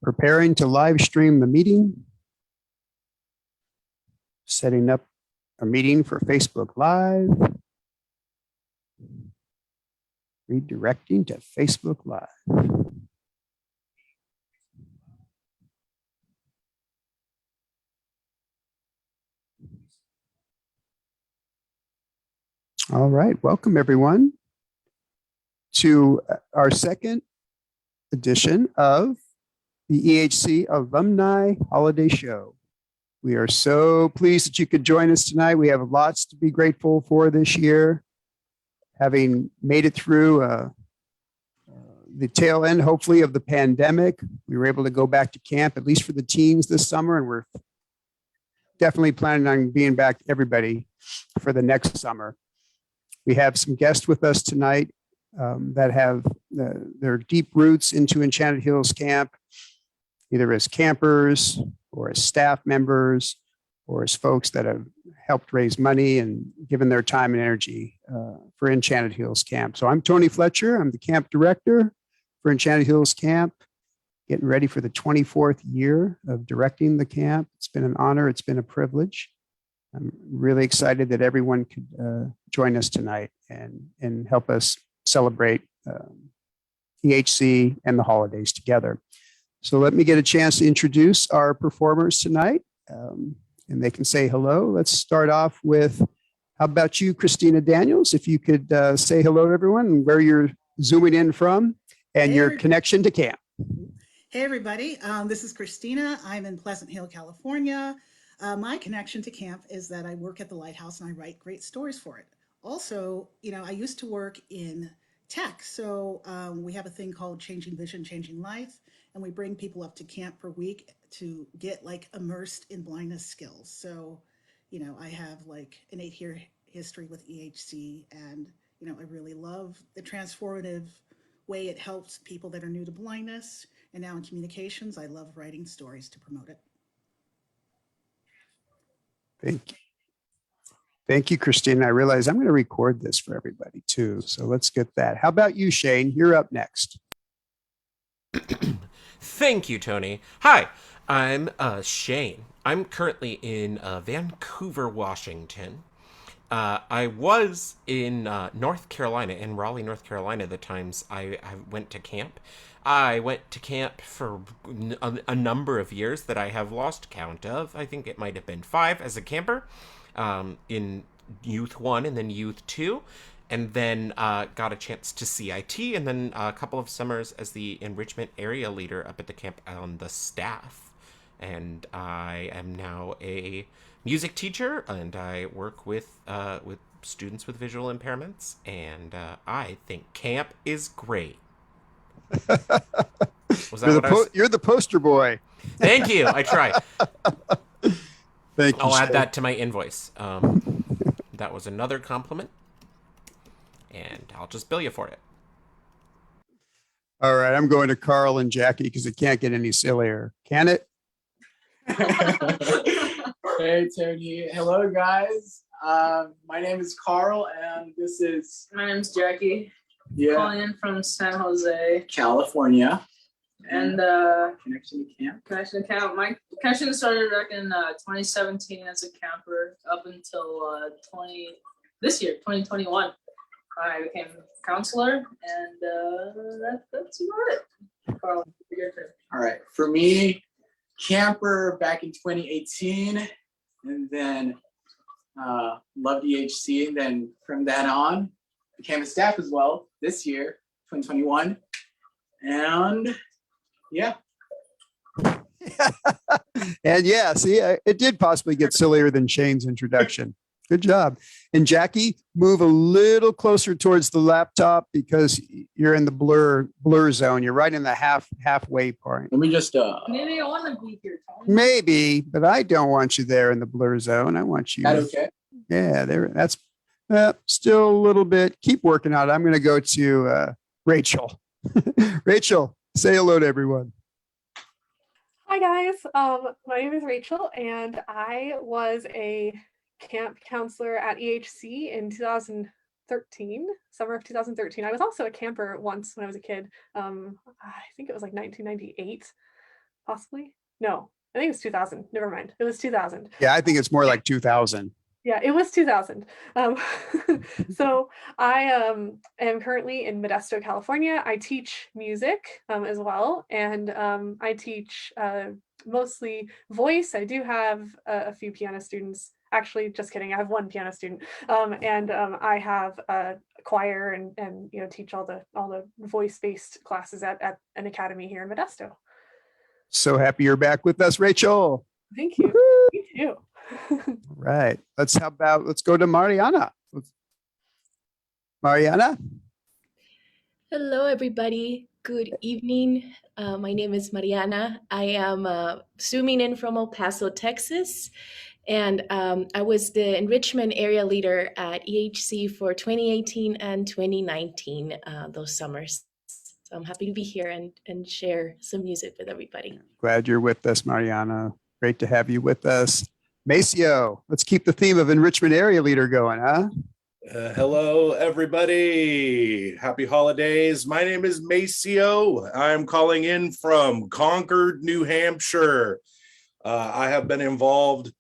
Preparing to live stream the meeting. Setting up a meeting for Facebook Live. Redirecting to Facebook Live. All right, welcome everyone to our second edition of the EHC Alumni Holiday Show. We are so pleased that you could join us tonight. We have lots to be grateful for this year. Having made it through the tail end, hopefully, of the pandemic, we were able to go back to camp, at least for the teens this summer, and we're definitely planning on being back everybody for the next summer. We have some guests with us tonight that have their deep roots into Enchanted Hills Camp, either as campers or as staff members or as folks that have helped raise money and given their time and energy for Enchanted Hills Camp. So I'm Tony Fletcher. I'm the camp director for Enchanted Hills Camp, getting ready for the 24th year of directing the camp. It's been an honor. It's been a privilege. I'm really excited that everyone could join us tonight and help us celebrate EHC and the holidays together. So let me get a chance to introduce our performers tonight, and they can say hello. Let's start off with, how about you, Christina Daniels? If you could say hello to everyone and where you're zooming in from and your connection to camp. Hey, everybody. This is Christina. I'm in Pleasant Hill, California. My connection to camp is that I work at the Lighthouse and I write great stories for it. Also, I used to work in tech. So we have a thing called Changing Vision, Changing Life. And we bring people up to camp per week to get immersed in blindness skills. So, I have an 8-year history with EHC, and, I really love the transformative way it helps people that are new to blindness. And now in communications, I love writing stories to promote it. Thank you. Thank you, Christina. I realize I'm going to record this for everybody too. So let's get that. How about you, Shane? You're up next. Thank you, Tony. Hi, I'm Shane. I'm currently in Vancouver, Washington. I was in North Carolina, in Raleigh, North Carolina, the times I went to camp. I went to camp for a number of years that I have lost count of. I think it might have been 5 as a camper, in Youth 1 and then Youth 2. And then got a chance to CIT, and then a couple of summers as the enrichment area leader up at the camp on the staff. And I am now a music teacher, and I work with students with visual impairments. And I think camp is great. Was that You're the poster boy. Thank you. I try. Thank you. I'll add that to my invoice. That was another compliment. And I'll just bill you for it. All right, I'm going to Carl and Jackie because it can't get any sillier. Can it? Hey, Tony. Hello, guys. My name is Carl, and this is... My name's Jackie. Yeah. Calling in from San Jose, California. And Connection to camp. connection to camp. My connection started back in 2017 as a camper up until this year, 2021. I became a counselor, and that's about it. Carl, your turn. All right. For me, camper back in 2018, and then loved EHC. And then from then on, became a staff as well this year, 2021. And yeah. And yeah, see, it did possibly get sillier than Shane's introduction. Good job. And Jackie, move a little closer towards the laptop because you're in the blur zone. You're right in the halfway point. Let me just Maybe I want to be here, Tony. Maybe, but I don't want you there in the blur zone. I want you. that okay? Yeah, there. That's still a little bit. Keep working on it. I'm going to go to Rachel. Rachel, say hello to everyone. Hi guys, my name is Rachel, and I was a camp counselor at EHC in 2013, summer of 2013. I was also a camper once when I was a kid. I think it was like 1998. possibly. No, I think it was 2000. Never mind. It was 2000. Yeah, I think it's more like 2000. Yeah, it was 2000. So I am currently in Modesto, California. I teach music as well, and I teach mostly voice. I do have a few piano students. Actually, just kidding. I have one piano student, and I have a choir and teach all the voice-based classes at an academy here in Modesto. So happy you're back with us, Rachel. Thank you. Woo-hoo. Me too. Right. Let's go to Mariana. Mariana. Hello, everybody. Good evening. My name is Mariana. I am zooming in from El Paso, Texas, and I was the enrichment area leader at EHC for 2018 and 2019, those summers. So I'm happy to be here and share some music with everybody. Glad you're with us, Mariana. Great to have you with us. Maceo, let's keep the theme of enrichment area leader going, huh? Hello, everybody. Happy holidays. My name is Maceo. I'm calling in from Concord, New Hampshire. I have been involved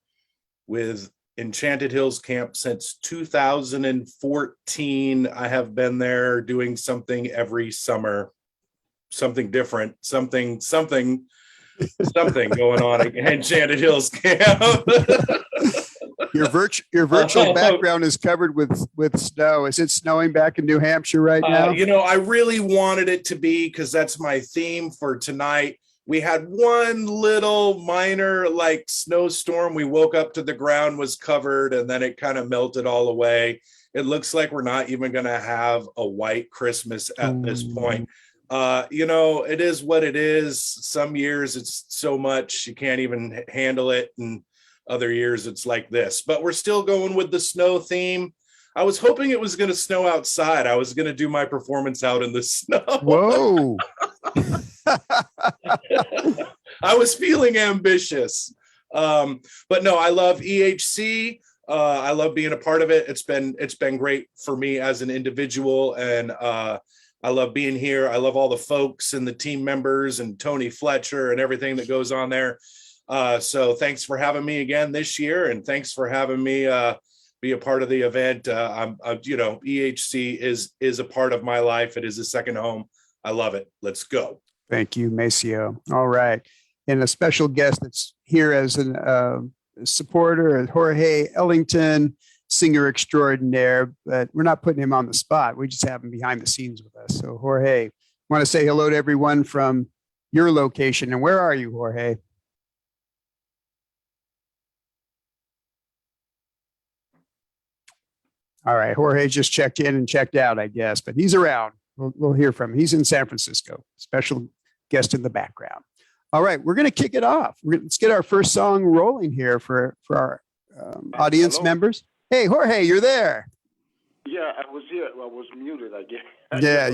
with Enchanted Hills Camp since 2014. I have been there doing something every summer, something different, something going on at Enchanted Hills Camp. Your virtual background is covered with snow. Is it snowing back in New Hampshire right now? I really wanted it to be, because that's my theme for tonight. We had one little minor snowstorm. We woke up to the ground was covered, and then it kind of melted all away. It looks like we're not even going to have a white Christmas at this point. It is what it is. Some years it's so much you can't even handle it, and other years it's like this. But we're still going with the snow theme. I was hoping it was going to snow outside. I was going to do my performance out in the snow. Whoa. I was feeling ambitious. But no, I love EHC. I love being a part of it. It's been great for me as an individual, and I love being here. I love all the folks and the team members and Tony Fletcher and everything that goes on there. So thanks for having me again this year, and thanks for having me be a part of the event. EHC is a part of my life. It is a second home. I love it. Let's go. Thank you, Maceo. All right. And a special guest that's here as a supporter is Jorge Ellington, singer extraordinaire, but we're not putting him on the spot. We just have him behind the scenes with us. So Jorge, I want to say hello to everyone from your location. And where are you, Jorge? All right. Jorge just checked in and checked out, I guess, but he's around. We'll hear from him. He's in San Francisco, special guest in the background. All right. We're going to kick it off. Let's get our first song rolling here for our audience members. Hey, Jorge, you're there. Yeah, I was here. I was muted, I guess. Yeah.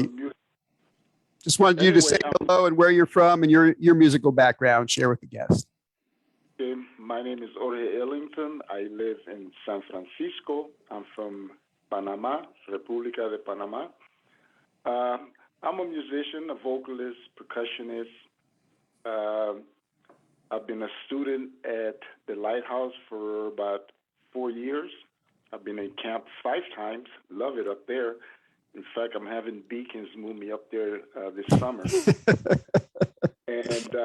Just wanted you to say hello and where you're from and your musical background. Share with the guests. My name is Jorge Ellington. I live in San Francisco. I'm from Panama, República de Panama. I'm a musician, a vocalist, percussionist. I've been a student at the Lighthouse for about 4 years. I've been in camp 5 times. Love it up there. In fact, I'm having Beacons move me up there this summer. And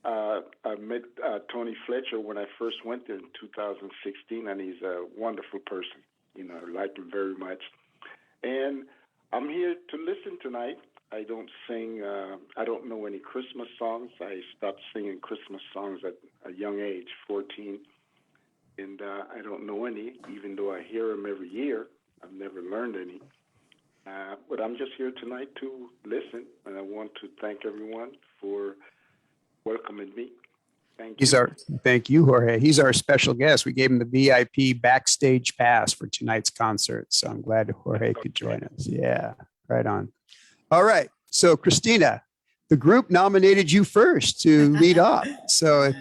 I met Tony Fletcher when I first went there in 2016, and he's a wonderful person. I like him very much. And I'm here to listen tonight. I don't sing, I don't know any Christmas songs. I stopped singing Christmas songs at a young age, 14. And I don't know any, even though I hear them every year. I've never learned any. But I'm just here tonight to listen, and I want to thank everyone for welcoming me. Thank you. Thank you, Jorge. He's our special guest. We gave him the VIP backstage pass for tonight's concert. So I'm glad Jorge could join us. Yeah, right on. All right. So Christina, the group nominated you first to lead off. So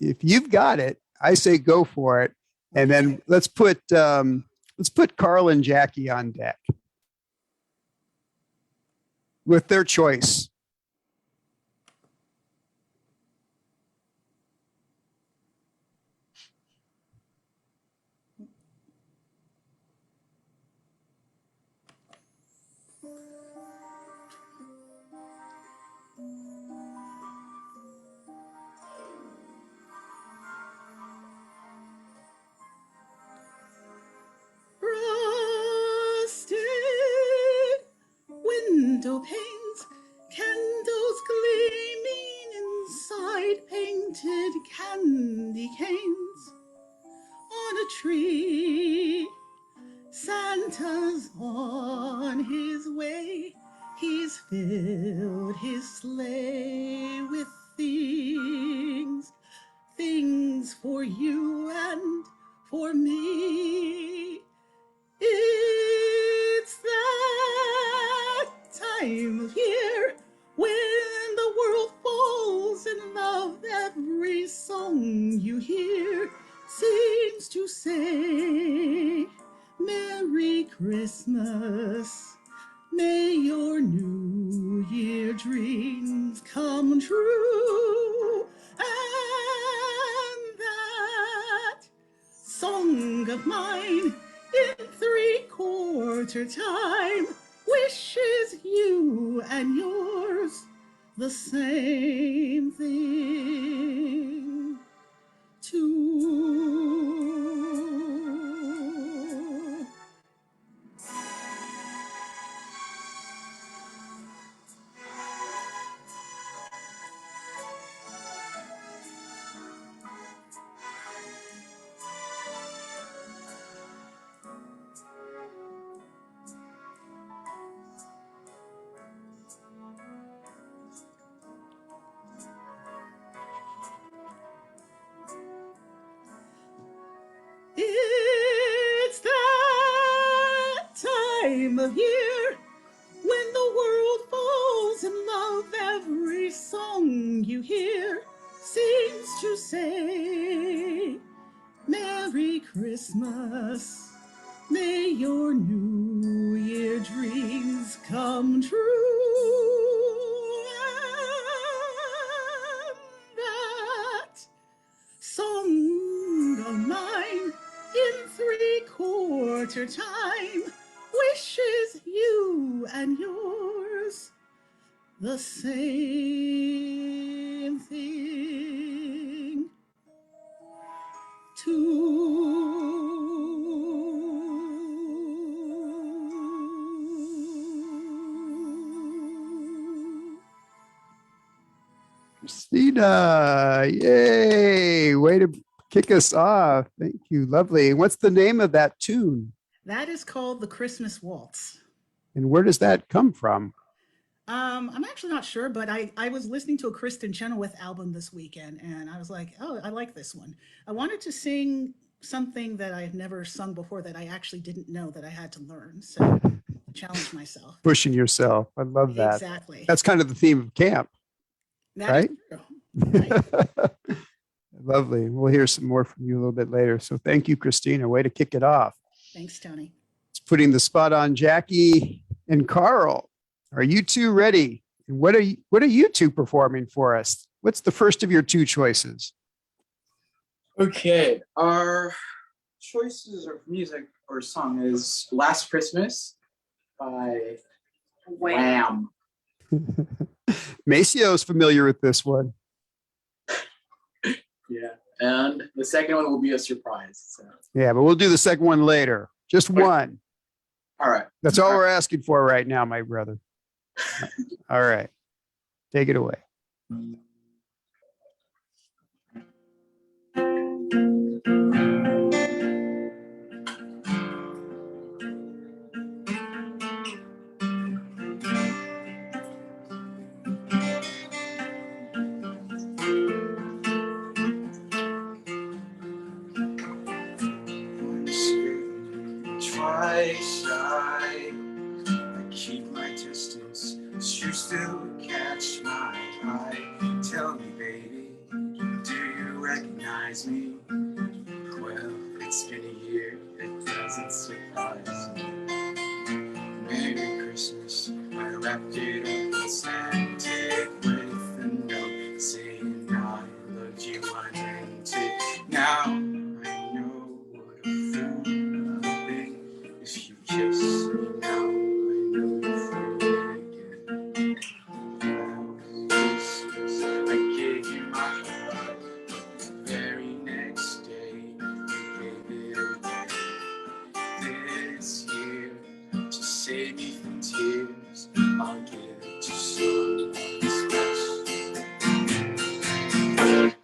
if you've got it, I say go for it. And then let's put Carl and Jackie on deck with their choice. Frosted window panes, candles gleaming inside, painted candy canes on a tree. Santa's on his way. He's filled his sleigh with things, things for you and for me. It's that time of year when the world falls in love. Every song you hear seems to say, Merry Christmas. May your New Year dreams come true. And that song of mine in three-quarter time wishes you and yours the same thing too. It's that time of year when the world falls in love. Every song you hear seems to say, Merry Christmas. May your New Year dreams come true. And that song of mine in three-quarter time wishes you and yours the same thing too. Christina, yay! Way to kick us off. Thank you. Lovely. What's the name of that tune? That is called the Christmas Waltz. And where does that come from? I'm actually not sure, but I was listening to a Kristen Chenoweth album this weekend, and I was like, oh, I like this one. I wanted to sing something that I had never sung before that I actually didn't know that I had to learn. So challenge myself. Pushing yourself. I love that. Exactly. That's kind of the theme of camp, That right? is true. Right. Lovely. We'll hear some more from you a little bit later. So thank you, Christina. Way to kick it off. Thanks, Tony. It's putting the spot on Jackie and Carl. Are you two ready? And what are you two performing for us? What's the first of your two choices? Okay, our choices of music or song is Last Christmas by Wham. Macio's familiar with this one. Yeah, and the second one will be a surprise. So. Yeah, but we'll do the second one later. Just one. All right. That's all we're asking for right now, my brother. All right. Take it away. Twice I keep my distance, but you still catch my eye. Tell me, baby, do you recognize me? Well, it's been a year, it doesn't surprise me. Merry Christmas, I wrapped it up and sent it with a note saying I loved you unended. Now I know what a fool I've been. If you kiss me now, I know you're free.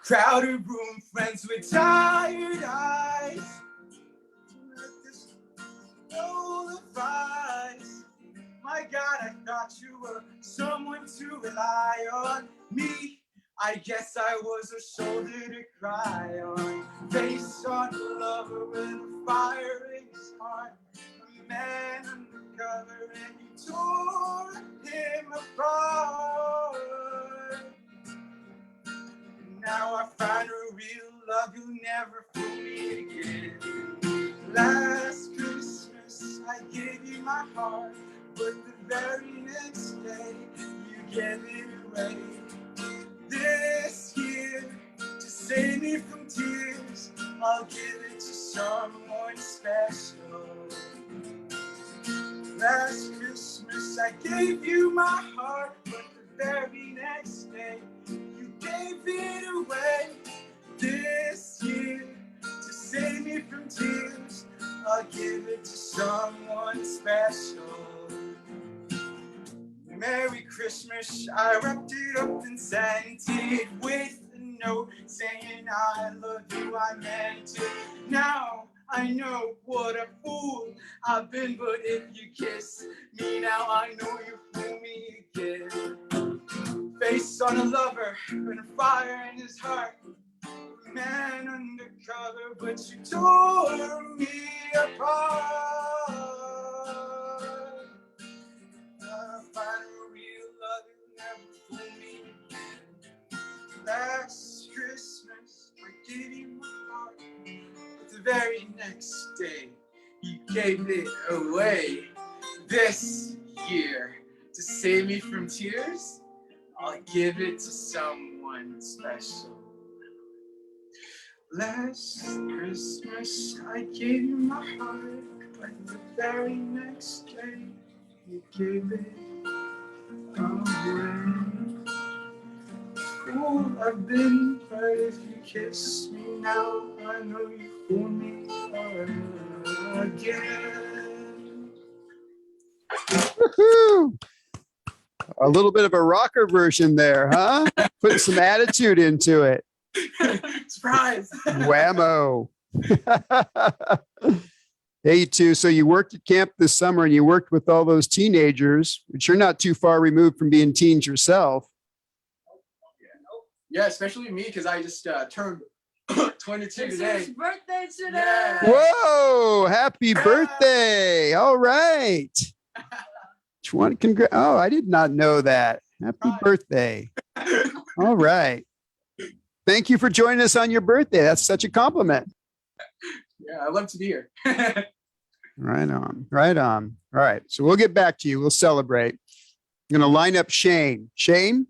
Crowded room, friends with tired eyes. Let this roll of eyes. My God, I thought you were someone to rely on. Me, I guess I was a shoulder to cry on. Face on a lover with a fire in his heart. A man undercover and you tore him apart. Now I find a real love you'll never fool me again. Last Christmas I gave you my heart, but the very next day you gave it away. This year, to save me from tears, I'll give it to someone special. Last Christmas I gave you my heart, but the very next day you gave it away. This year, to save me from tears, I'll give it to someone special. Merry Christmas, I wrapped it up and sent it with a note saying I love you, I meant it. Now I know what a fool I've been, but if you kiss me now, I know you fool me again. Face on a lover and a fire in his heart. Man undercover, but you tore me apart. I find a real love you never fool me. Last Christmas I gave you my heart, but the very next day you gave it away. This year, to save me from tears, I'll give it to someone special. Last Christmas I gave you my heart, but the very next day you gave it away. Fool I've been, but if you kiss me now, I know you fool me again. Woohoo! A little bit of a rocker version there, huh? Putting some attitude into it. Surprise! Whammo. Hey, you two. So you worked at camp this summer and you worked with all those teenagers, but you're not too far removed from being teens yourself. Yeah, especially me, because I just turned 22 It's today. his birthday today. Yeah. Whoa, happy birthday. All right. Oh, I did not know that. Happy birthday. All right. Thank you for joining us on your birthday. That's such a compliment. Yeah, I love to be here. Right on. Right on. All right. So we'll get back to you. We'll celebrate. I'm going to line up Shane. Shane?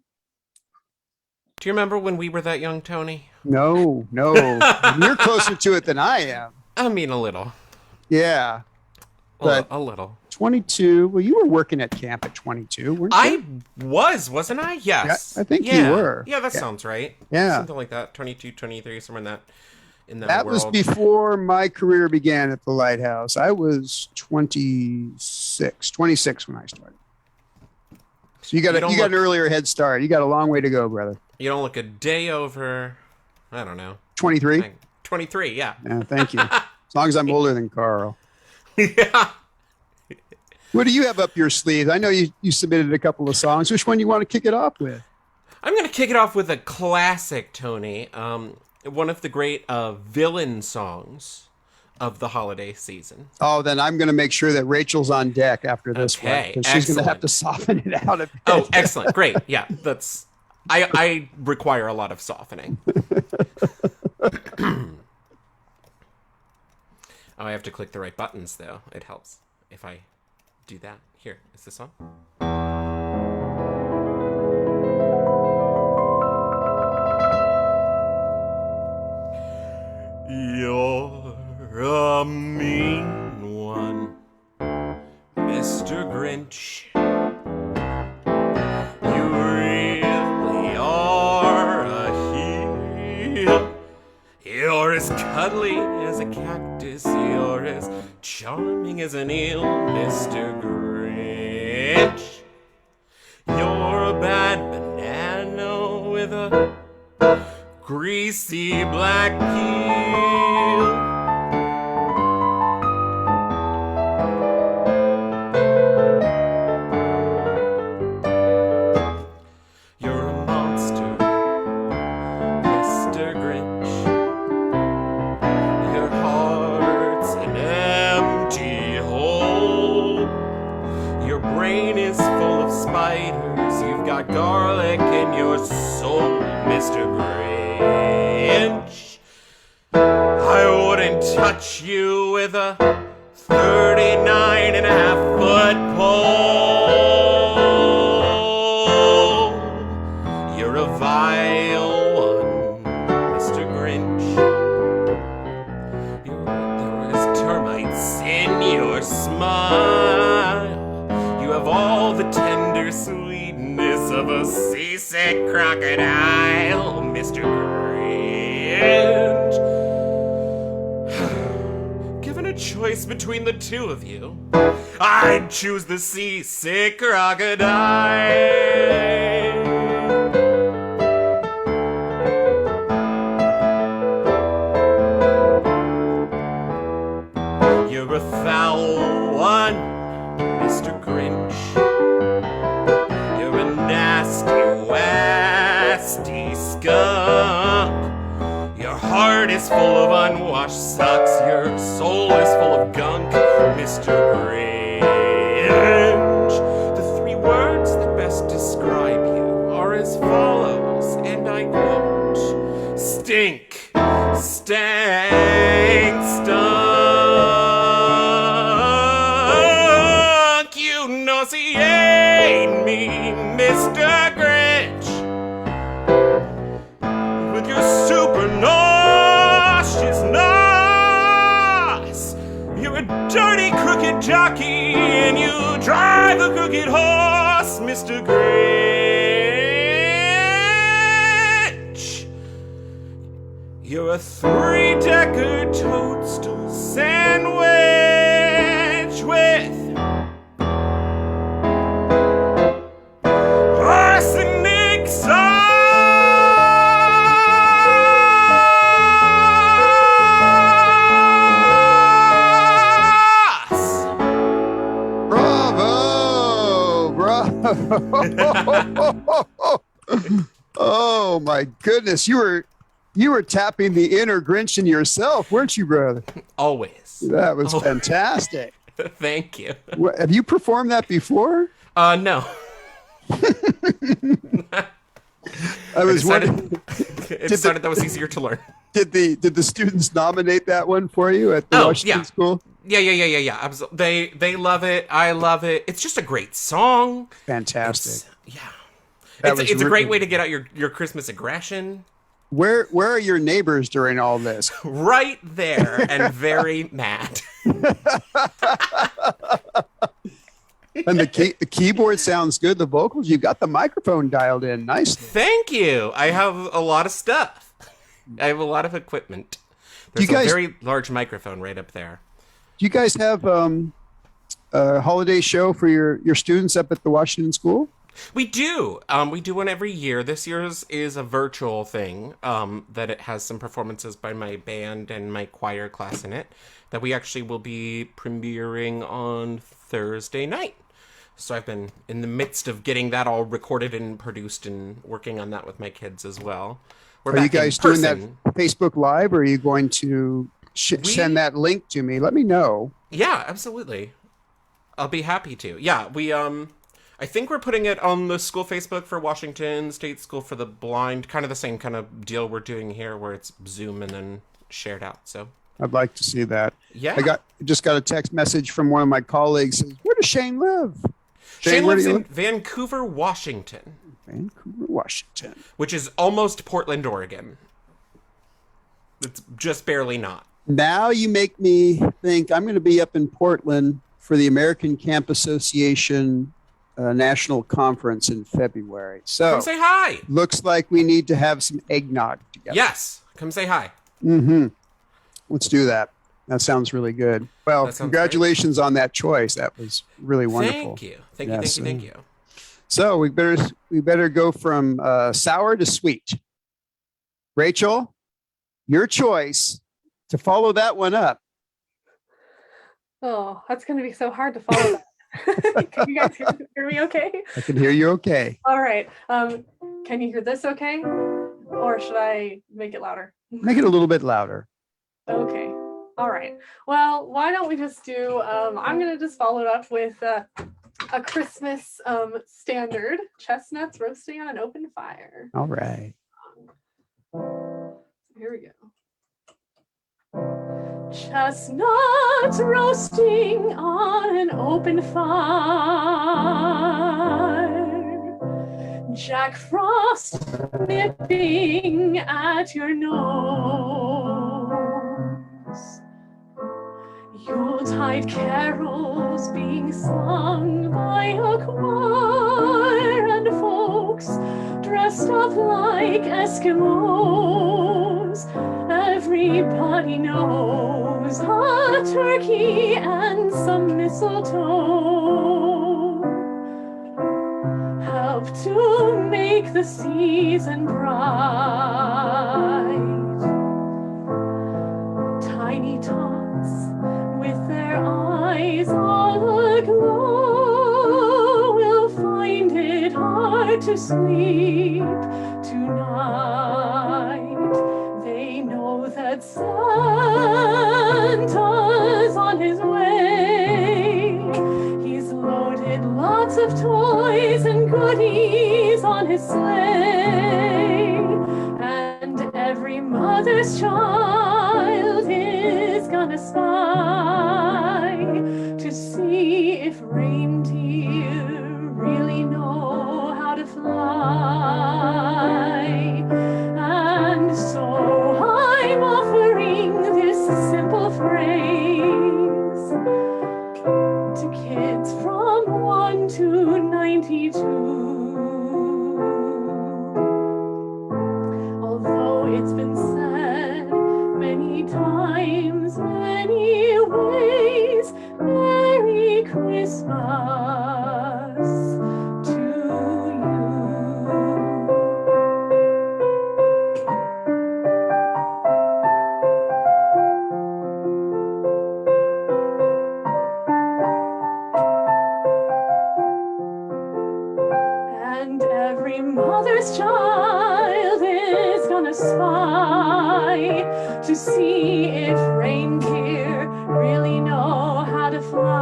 Do you remember when we were that young, Tony? No. You're closer to it than I am. I mean, a little. Yeah. But A little. 22. Well, you were working at camp at 22, weren't you? I wasn't I? Yes. Yeah, I think you were. Yeah, that sounds right. Yeah. Something like that. 22, 23, somewhere in that That world. was before my career began at the Lighthouse. I was 26 when I started. So you got an earlier head start. You got a long way to go, brother. You don't look a day over, I don't know. 23? 23, yeah. Yeah, thank you. As long as I'm older than Carl. Yeah. What do you have up your sleeve? I know you submitted a couple of songs. Which one do you want to kick it off with? I'm going to kick it off with a classic, Tony. One of the great villain songs of the holiday season. Oh, then I'm going to make sure that Rachel's on deck after this one. Because she's going to have to soften it out a bit. Oh, excellent. Great. Yeah, that's... I require a lot of softening. Oh, I have to click the right buttons, though. It helps if I do that. Here, is this on? You're a mean one, Mr. Grinch. You really are a heel. You're as cuddly as a cactus. You're as charming as an eel, Mr. Grinch. You're a bad banana with a greasy black peel. You're a monster, Mr. Grinch. Your heart's an empty hole. Your brain is full of spiders. You've got garlic in your soul, Mr. Grinch. I wouldn't touch you with a 39.5-foot pole. You're a vile one, Mr. Grinch. There is termites in your smile. You have all the tender sweetness of a seasick crocodile, Mr. Grinch. Given a choice between the two of you, I'd choose the seasick crocodile. You're a foul one, Mr. Grinch. You're a nasty, wasty skunk. Your heart is full of unwashed socks. Your soul is full of gunk, Mr. Grinch. The three words that best describe you are as follows, and I quote: stink, stank, stunk. You nauseate me, Mr. Grinch, with your super nauseous nos. You're a dirty, crooked jockey, and you drive a crooked horse, Mr. Grinch. You're a three-decker toadstool sandwich with arsenic sauce. Bravo! Bravo! Oh my goodness, you were tapping the inner Grinch in yourself, weren't you, brother? Always. That was fantastic. Thank you. Have you performed that before? No. I was decided- wondering, It decided that was easier to learn. did the students nominate that one for you at the Washington yeah. School? Yeah. They love it. I love it. It's just a great song. Fantastic. It's a great way to get out your Christmas aggression. Where are your neighbors during all this? Right there and very mad. And the keyboard sounds good. The vocals, you've got the microphone dialed in nicely. Thank you. I have a lot of stuff. I have a lot of equipment. There's a very large microphone right up there. Do you guys have a holiday show for your students up at the Washington School? We do. We do one every year. This year's is a virtual thing that it has some performances by my band and my choir class in it that we actually will be premiering on Thursday night. So I've been in the midst of getting that all recorded and produced and working on that with my kids as well. Are you guys doing that Facebook Live, or are you going to send that link to me? Let me know. Yeah, absolutely. I'll be happy to. Yeah, we I think we're putting it on the school Facebook for Washington State School for the Blind, kind of the same kind of deal we're doing here where it's Zoom and then shared out. So I'd like to see that. Yeah. I just got a text message from one of my colleagues. Where does Shane live? Shane where lives do you in Vancouver, Washington. Vancouver, Washington. Which is almost Portland, Oregon. It's just barely not. Now you make me think I'm going to be up in Portland for the American Camp Association National Conference in February. So come say hi. Looks like we need to have some eggnog together. Yes. Come say hi. Mm-hmm. Let's do that. That sounds really good. Well, congratulations on that choice. That was really wonderful. Thank you. Thank you. So we better go from sour to sweet. Rachel, your choice to follow that one up. Oh, that's going to be so hard to follow that. Can you guys hear me okay? I can hear you okay. All right. Can you hear this okay? Or should I make it louder? Make it a little bit louder. Okay. All right. Well, why don't we just do, I'm going to just follow it up with a Christmas standard, chestnuts roasting on an open fire. All right. Here we go. Chestnuts roasting on an open fire. Jack Frost nipping at your nose. Yuletide carols being sung by a choir and folks dressed up like Eskimos. Everybody knows a turkey and some mistletoe help to make the season bright. Tiny tots with their eyes all aglow will find it hard to sleep tonight. They know that Santa's on his way. He's loaded lots of toys and goodies on his sleigh. And every mother's child is gonna spy to see if reindeer really know how to fly. And so I'm offering this simple phrase to kids from 1 to 92. Although it's been said many times, many ways, Merry Christmas to you. And every mother's child is gonna spy to see if reindeer really know how to fly.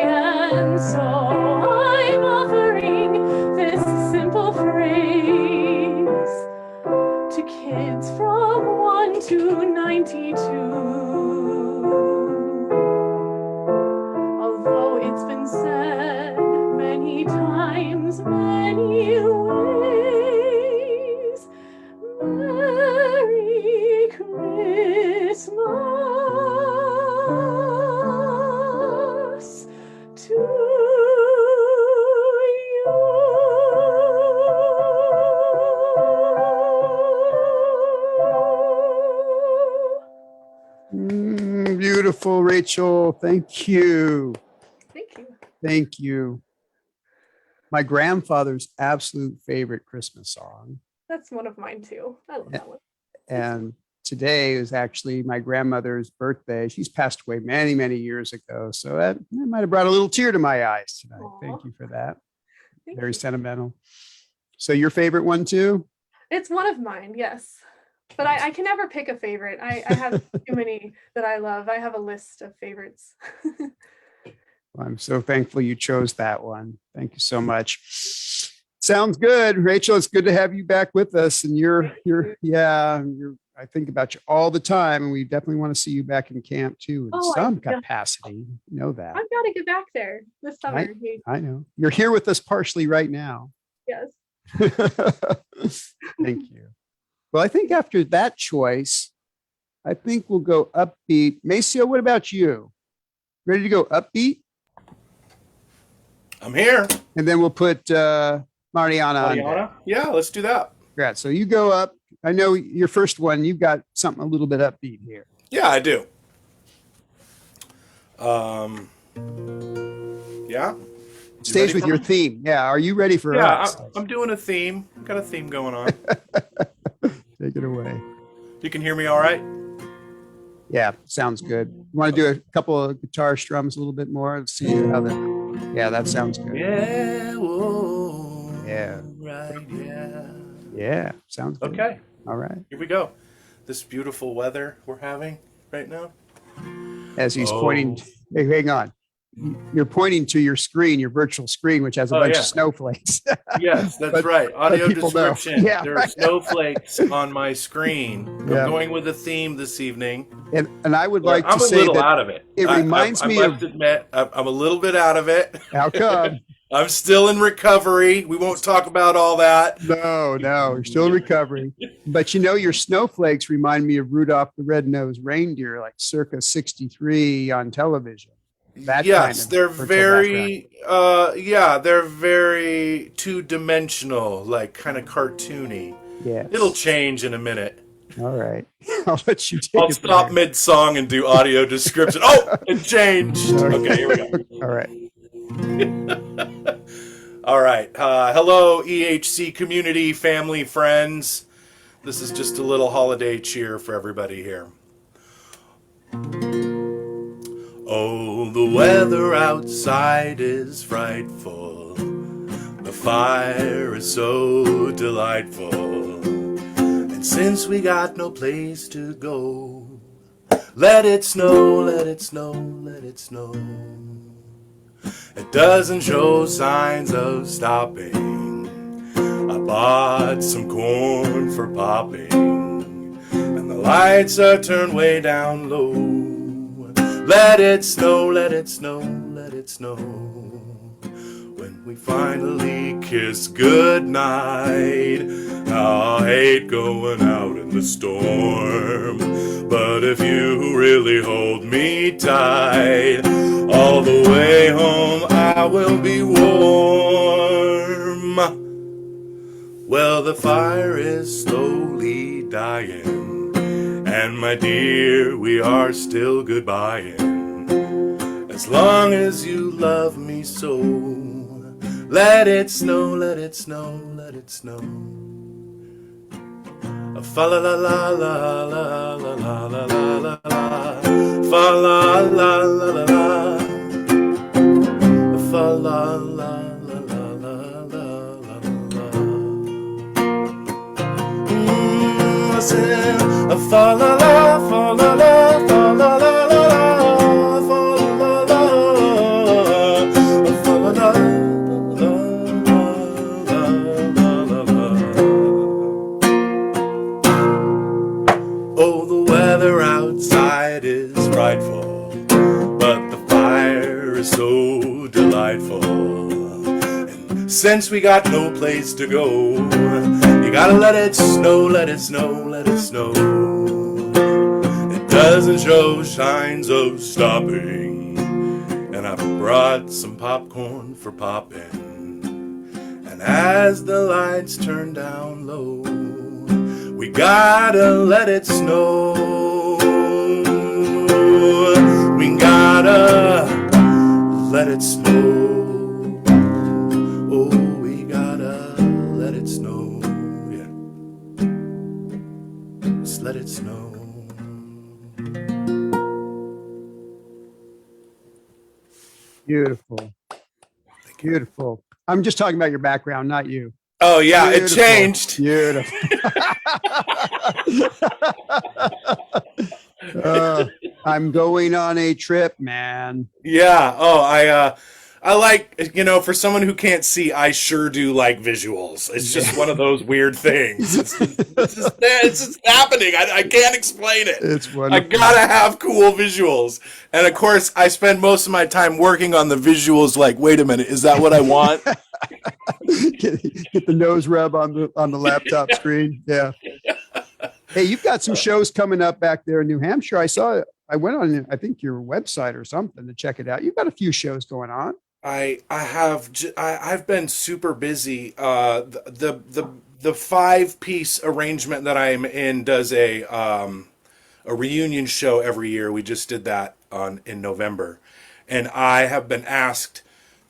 And so I'm offering this simple phrase to kids from 1 to 92. Although it's been said many times, many ways, Merry Christmas to you. Beautiful, Rachel. Thank you. Thank you. Thank you. My grandfather's absolute favorite Christmas song. That's one of mine too. I love that one. And today is actually my grandmother's birthday. She's passed away many, many years ago. So that might have brought a little tear to my eyes tonight. Aw. Thank you for that. Thank Very you. sentimental. So your favorite one too? It's one of mine, yes. But I can never pick a favorite. I have too many that I love. I have a list of favorites. Well, I'm so thankful you chose that one. Thank you so much. Sounds good. Rachel, it's good to have you back with us. And I think about you all the time. And we definitely want to see you back in camp too, in Oh, some capacity. You know that. I've got to get back there this summer. I know. You're here with us partially right now. Yes. Thank you. Well, I think after that choice, I think we'll go upbeat. Maceo, what about you? Ready to go upbeat? I'm here. And then we'll put Mariana on. Mariana? Yeah, let's do that. Great. So you go up. I know your first one, you've got something a little bit upbeat here. Yeah, I do. Yeah. stays with for your me? theme. Yeah. Are you ready for Yeah, us? I'm doing a theme. I've got a theme going on. Take it away. You can hear me all right? Yeah, sounds good. You want to do a couple of guitar strums a little bit more? Let's see how that. Yeah, that sounds good. Yeah. Whoa. Yeah. Right. Yeah. Yeah, sounds good. Okay. All right. Here we go. This beautiful weather we're having right now. As he's Oh. pointing, hey, hang on. You're pointing to your screen, your virtual screen, which has a bunch yeah. of snowflakes. Yes, that's But- right. Audio but people know. description. Yeah, There are right. snowflakes on my screen. Yeah. I'm going with a theme this evening. And I would like I'm to a say little that out of it. it reminds me I of- must admit, I'm a little bit out of it. how come? I'm still in recovery. We won't talk about all that. No, you're still in recovery. But you know, your snowflakes remind me of Rudolph the Red-Nosed Reindeer, like circa 63 on television. That Yes, kind of they're virtual very, they're very two-dimensional, like kind of cartoony. Yeah. It'll change in a minute. All right. I'll let you take I'll it. stop from mid-song and do audio description. Oh, it changed. there. Okay, here we go. All right. All right. Hello, EHC community, family, friends. This is just a little holiday cheer for everybody here. Oh, the weather outside is frightful. The fire is so delightful. And since we got no place to go, let it snow, let it snow, let it snow. It doesn't show signs of stopping. I bought some corn for popping, and the lights are turned way down low. Let it snow, let it snow, let it snow. When we finally kiss goodnight, I hate going out in the storm. But if you really hold me tight, all the way home I will be warm. Well, the fire is slowly dying, and my dear, we are still goodbying. As long as you love me so, let it snow, let it snow, let it snow. Fa la la la la la la la la la la. Fa la la la la la. Fa la la la la la la la. I said fa la la, fa la la, fa la la la la, fa la la, fa la la. Oh, the weather outside is frightful, but the fire is so delightful. And since we got no place to go, you gotta let it snow, let it snow, let it snow. It doesn't show signs of stopping, and I brought some popcorn for popping. And as the lights turn down low, we gotta let it snow. We gotta let it snow. Oh, we gotta let it snow. Yeah. Just let it snow. Beautiful. Beautiful. I'm just talking about your background, not you. Oh, yeah, Beautiful. it changed. Beautiful. I'm going on a trip, man. Yeah. Oh, I like, for someone who can't see, I sure do like visuals. It's just one of those weird things. It's just happening. I can't explain it. It's I wonderful. gotta have cool visuals. And of course, I spend most of my time working on the visuals like, wait a minute, is that what I want? Get the nose rub on the laptop screen. Yeah. Hey, you've got some shows coming up back there in New Hampshire. I went on, I think, your website or something to check it out. You've got a few shows going on. I've been super busy. The 5-piece arrangement that I'm in does a reunion show every year. We just did that in November, and I have been asked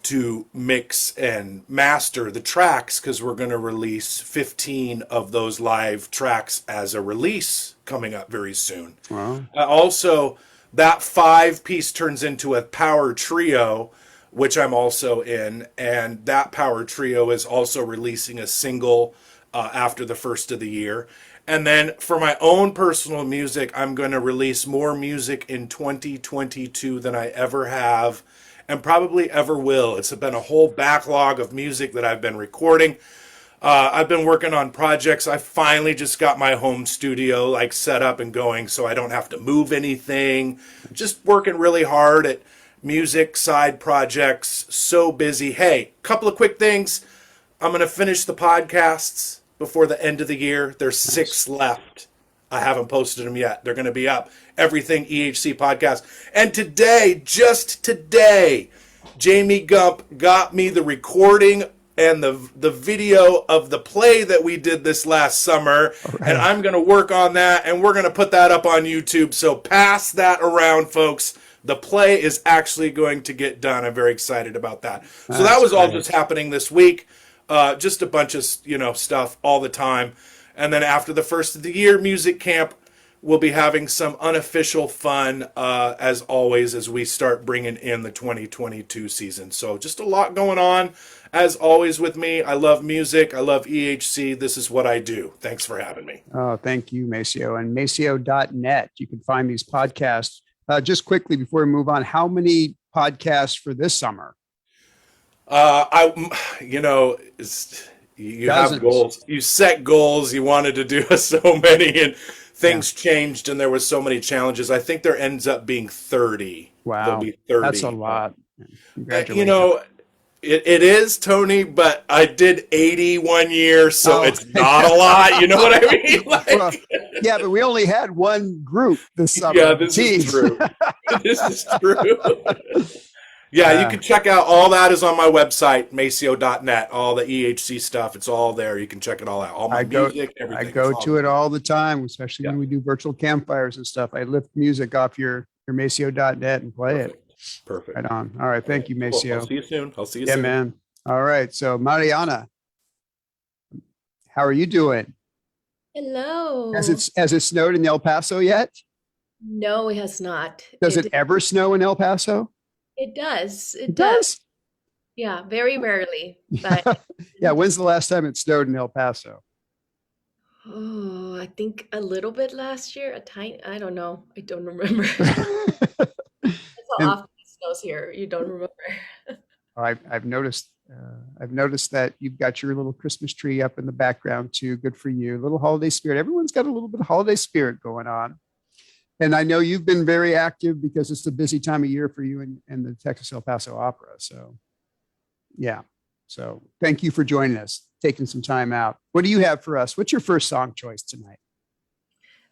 to mix and master the tracks because we're going to release 15 of those live tracks as a release coming up very soon. Wow. Also, that 5-piece turns into a power trio, which I'm also in, and that power trio is also releasing a single after the first of the year. And then for my own personal music, I'm going to release more music in 2022 than I ever have and probably ever will. It's been a whole backlog of music that I've been recording. I've been working on projects. I finally just got my home studio like set up and going so I don't have to move anything. Just working really hard at music side projects. So busy. Hey, couple of quick things. I'm going to finish the podcasts before the end of the year. There's 6 left. I haven't posted them yet. They're going to be up. Everything EHC podcast. And today, just today, Jamie Gump got me the recording and the video of the play that we did this last summer. Right. And I'm going to work on that, and we're going to put that up on YouTube. So pass that around, folks. The play is actually going to get done. I'm very excited about that. So that was all just happening this week. Just a bunch of, stuff all the time. And then after the first of the year, music camp, we'll be having some unofficial fun, as always, as we start bringing in the 2022 season. So just a lot going on, as always, with me. I love music. I love EHC. This is what I do. Thanks for having me. Oh, thank you, Maceo. And Maceo.net, you can find these podcasts. Just quickly, before we move on, how many podcasts for this summer? You have goals. You set goals. You wanted to do so many, and things changed, and there was so many challenges. I think there ends up being 30. Wow, there'll be 30. That's a lot. Congratulations. It is, Tony, but I did 80 one year, so it's not a lot. You know what I mean? Well, yeah, but we only had one group this summer. Yeah, this is true. This is true. Yeah, you can check out all that is on my website, maceo.net, all the EHC stuff. It's all there. You can check it all out. All my music, everything. I go to it all the time, especially when we do virtual campfires and stuff. I lift music off your maceo.net and play it. Perfect. Right on. All right. Thank you, Maceo. I'll see you soon. soon. Yeah, man. All right. So, Mariana, how are you doing? Hello. Has it snowed in El Paso yet? No, it has not. Does it ever snow in El Paso? It does. It does? Yeah, very rarely. But yeah, when's the last time it snowed in El Paso? oh, I think a little bit last year. I don't know. I don't remember. That's how often it snows here. You don't remember. I've noticed that you've got your little Christmas tree up in the background too. Good for you. A little holiday spirit. Everyone's got a little bit of holiday spirit going on. And I know you've been very active because it's a busy time of year for you and the Texas El Paso Opera. So, yeah. So thank you for joining us, taking some time out. What do you have for us? What's your first song choice tonight?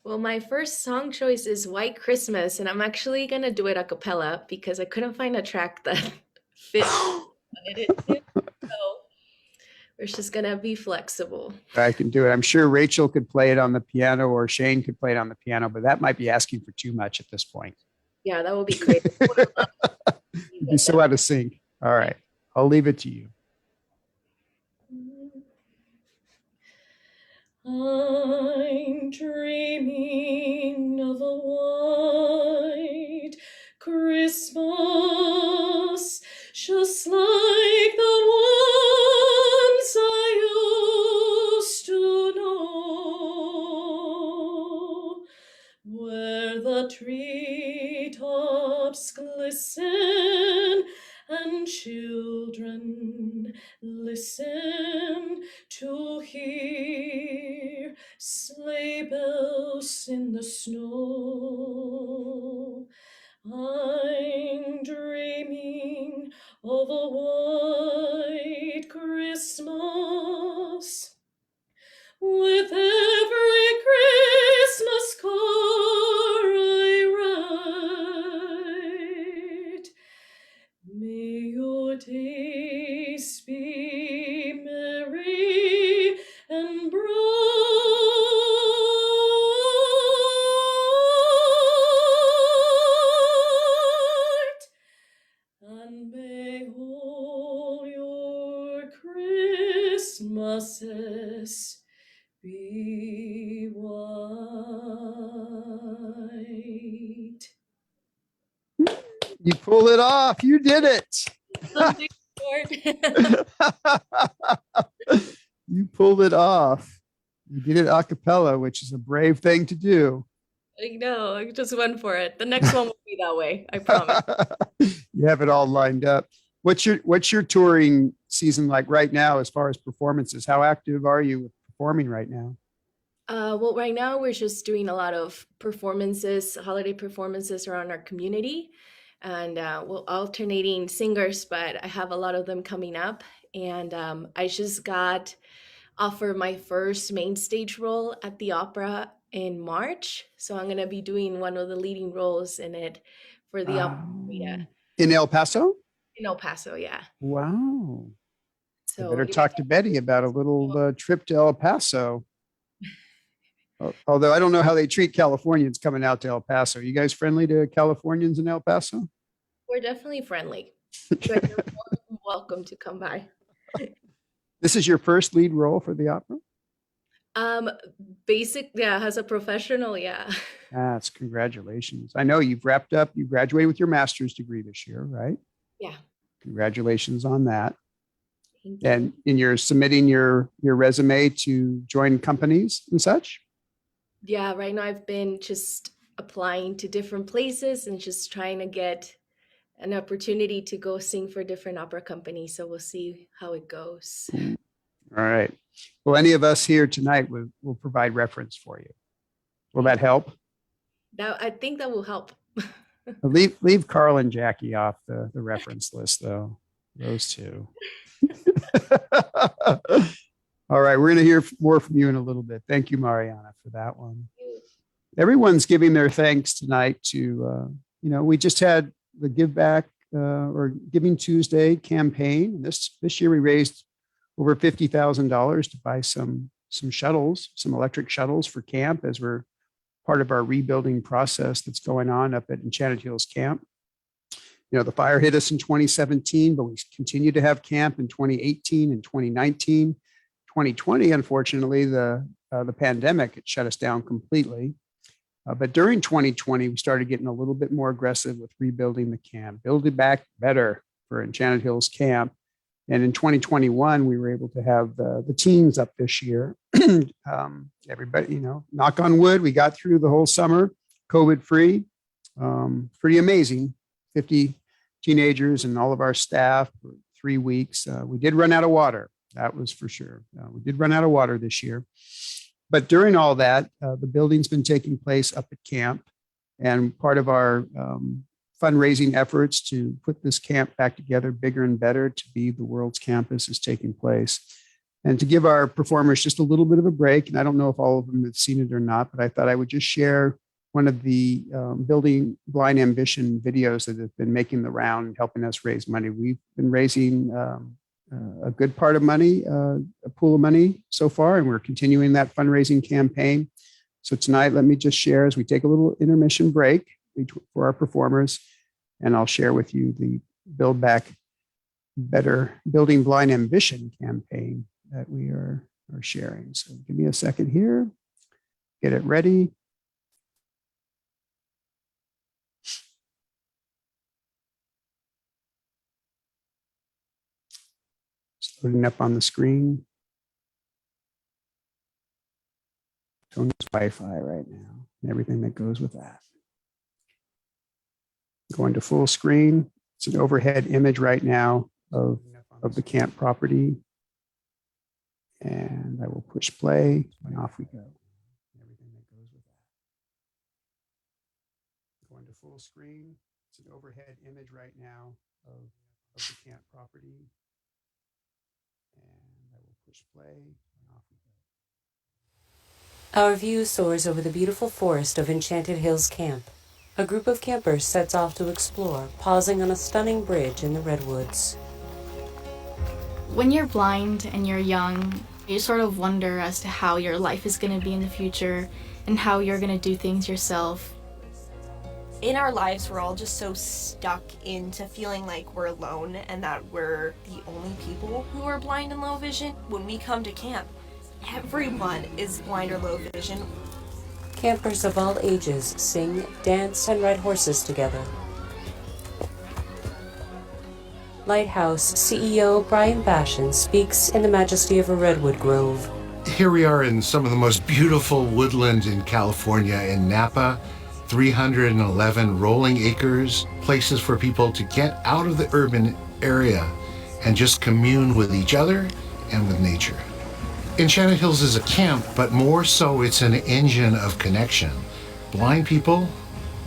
Well, my first song choice is White Christmas, and I'm actually going to do it a cappella because I couldn't find a track that fit it. So we're just going to be flexible. I can do it. I'm sure Rachel could play it on the piano or Shane could play it on the piano, but that might be asking for too much at this point. Yeah, that would be great. You'd be so out of sync. All right. I'll leave it to you. I'm dreaming of a white Christmas, just like the ones I used to know, where the treetops glisten and children listen to hear sleigh bells in the snow. I'm dreaming of a white Christmas, with every Christmas card I write. May your days be merry and be white. You pulled it off. You did it. Something short. You pulled it off. You did it a cappella, which is a brave thing to do. I know, I just went for it. The next one will be that way, I promise. You have it all lined up. What's your touring season like right now as far as performances? How active are you with performing right now? Well, right now we're just doing a lot of performances, holiday performances around our community, and we're alternating singers, but I have a lot of them coming up. And I just got offered my first main stage role at the opera in March, so I'm gonna be doing one of the leading roles in it for the opera In El Paso? in El Paso. Yeah. Wow. I So better it is- talk to Betty about a little trip to El Paso. Although I don't know how they treat Californians coming out to El Paso. Are you guys friendly to Californians in El Paso? we're definitely friendly. But you're more than welcome to come by. This is your first lead role for the opera? Yeah, as a professional, yeah. That's congratulations. I know you've wrapped up, you graduated with your master's degree this year, right? Yeah. Congratulations on that. Thank you. And you're submitting your resume to join companies and such? Yeah, right now I've been just applying to different places and just trying to get an opportunity to go sing for different opera companies. So we'll see how it goes. All right. Well, any of us here tonight will provide reference for you. Will that help? I think that will help. Leave Carl and Jackie off the reference list, though. Those two. All right. We're going to hear more from you in a little bit. Thank you, Mariana, for that one. Everyone's giving their thanks tonight to, we just had the Give Back or Giving Tuesday campaign. This year we raised over $50,000 to buy some shuttles, some electric shuttles for camp as we're part of our rebuilding process that's going on up at Enchanted Hills Camp. The fire hit us in 2017, but we continue to have camp in 2018 and 2019. 2020, unfortunately, the pandemic, it shut us down completely. But during 2020, we started getting a little bit more aggressive with rebuilding the camp, build it back better for Enchanted Hills Camp. And in 2021, we were able to have the teams up this year. Everybody, knock on wood, we got through the whole summer, COVID free. Pretty amazing. 50 teenagers and all of our staff for 3 weeks. We did run out of water. That was for sure. We did run out of water this year. But during all that, the building's been taking place up at camp. And part of our fundraising efforts to put this camp back together bigger and better to be the world's campus is taking place. And to give our performers just a little bit of a break, and I don't know if all of them have seen it or not, but I thought I would just share one of the Building Blind Ambition videos that have been making the round and helping us raise money. We've been raising a good part of money, a pool of money so far, and we're continuing that fundraising campaign. So tonight, let me just share as we take a little intermission break for our performers, and I'll share with you the Build Back Better Building Blind Ambition campaign that we are sharing. So give me a second here, get it ready. It's loading up on the screen. Tony's Wi-Fi right now and everything that goes with that. Going to full screen. It's an overhead image right now of the camp property. And I will push play and off we go. Everything that goes with that. Going to full screen. It's an overhead image right now of the camp property. And I will push play and off we go. Our view soars over the beautiful forest of Enchanted Hills Camp. A group of campers sets off to explore, pausing on a stunning bridge in the redwoods. When you're blind and you're young, you sort of wonder as to how your life is going to be in the future and how you're going to do things yourself. In our lives, we're all just so stuck into feeling like we're alone and that we're the only people who are blind and low vision. When we come to camp, everyone is blind or low vision. Campers of all ages sing, dance, and ride horses together. Lighthouse CEO Brian Bashan speaks in the majesty of a redwood grove. Here we are in some of the most beautiful woodland in California in Napa, 311 rolling acres, places for people to get out of the urban area and just commune with each other and with nature. Enchanted Hills is a camp, but more so it's an engine of connection. Blind people,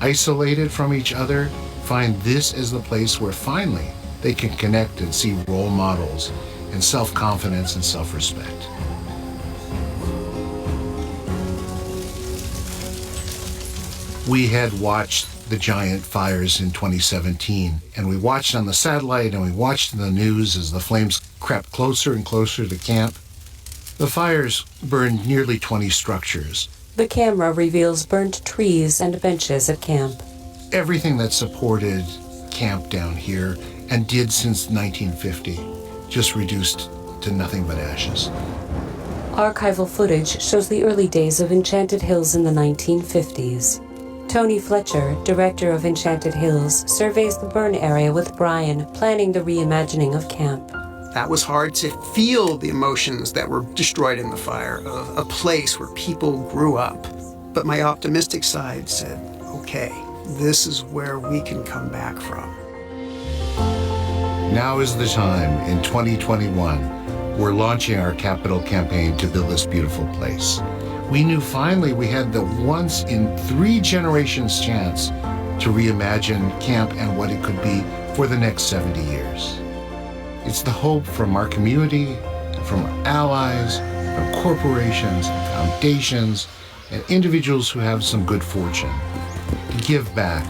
isolated from each other, find this as the place where finally they can connect and see role models and self-confidence and self-respect. We had watched the giant fires in 2017, and we watched on the satellite and we watched in the news as the flames crept closer and closer to camp. The fires burned nearly 20 structures. The camera reveals burnt trees and benches at camp. Everything that supported camp down here and did since 1950 just reduced to nothing but ashes. Archival footage shows the early days of Enchanted Hills in the 1950s. Tony Fletcher, director of Enchanted Hills, surveys the burn area with Brian, planning the reimagining of camp. That was hard to feel the emotions that were destroyed in the fire of a place where people grew up. But my optimistic side said, okay, this is where we can come back from. Now is the time in 2021. We're launching our capital campaign to build this beautiful place. We knew finally we had the once in 3 generations chance to reimagine camp and what it could be for the next 70 years. It's the hope from our community, from our allies, from corporations, foundations, and individuals who have some good fortune to give back,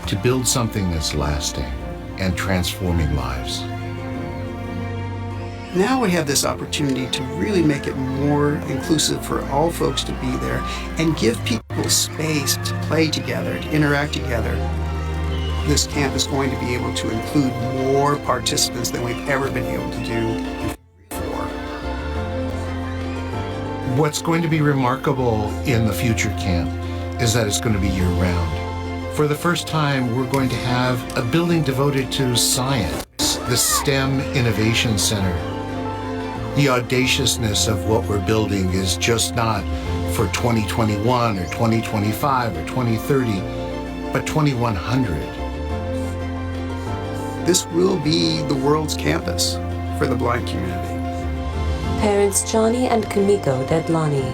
to build something that's lasting and transforming lives. Now we have this opportunity to really make it more inclusive for all folks to be there and give people space to play together, to interact together. This camp is going to be able to include more participants than we've ever been able to do before. What's going to be remarkable in the future camp is that it's going to be year-round. For the first time, we're going to have a building devoted to science, the STEM Innovation Center. The audaciousness of what we're building is just not for 2021 or 2025 or 2030, but 2100. This will be the world's campus for the blind community. Parents Johnny and Kamiko Dedlani.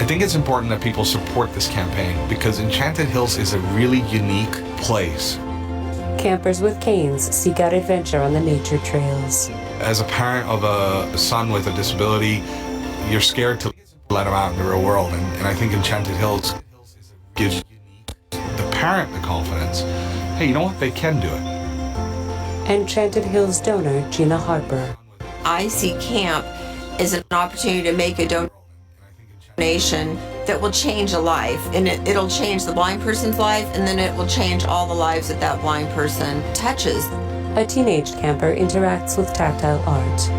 I think it's important that people support this campaign because Enchanted Hills is a really unique place. Campers with canes seek out adventure on the nature trails. As a parent of a son with a disability, you're scared to let him out in the real world. And I think Enchanted Hills gives the parent the confidence, hey, you know what, they can do it. Enchanted Hills donor Gina Harper. I see camp as an opportunity to make a donation that will change a life, and it'll change the blind person's life, and then it will change all the lives that that blind person touches. A teenage camper interacts with tactile art.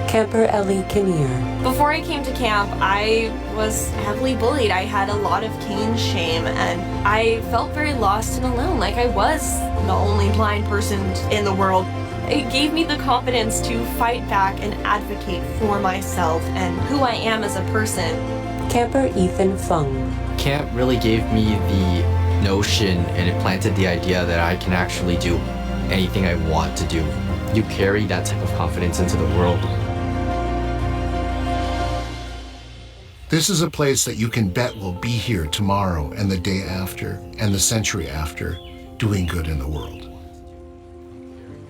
Camper Ellie Kinnear. Before I came to camp, I was heavily bullied. I had a lot of cane shame, and I felt very lost and alone, like I was the only blind person in the world. It gave me the confidence to fight back and advocate for myself and who I am as a person. Camper Ethan Fung. Camp really gave me the notion and it planted the idea that I can actually do anything I want to do. You carry that type of confidence into the world. This is a place that you can bet will be here tomorrow and the day after and the century after, doing good in the world.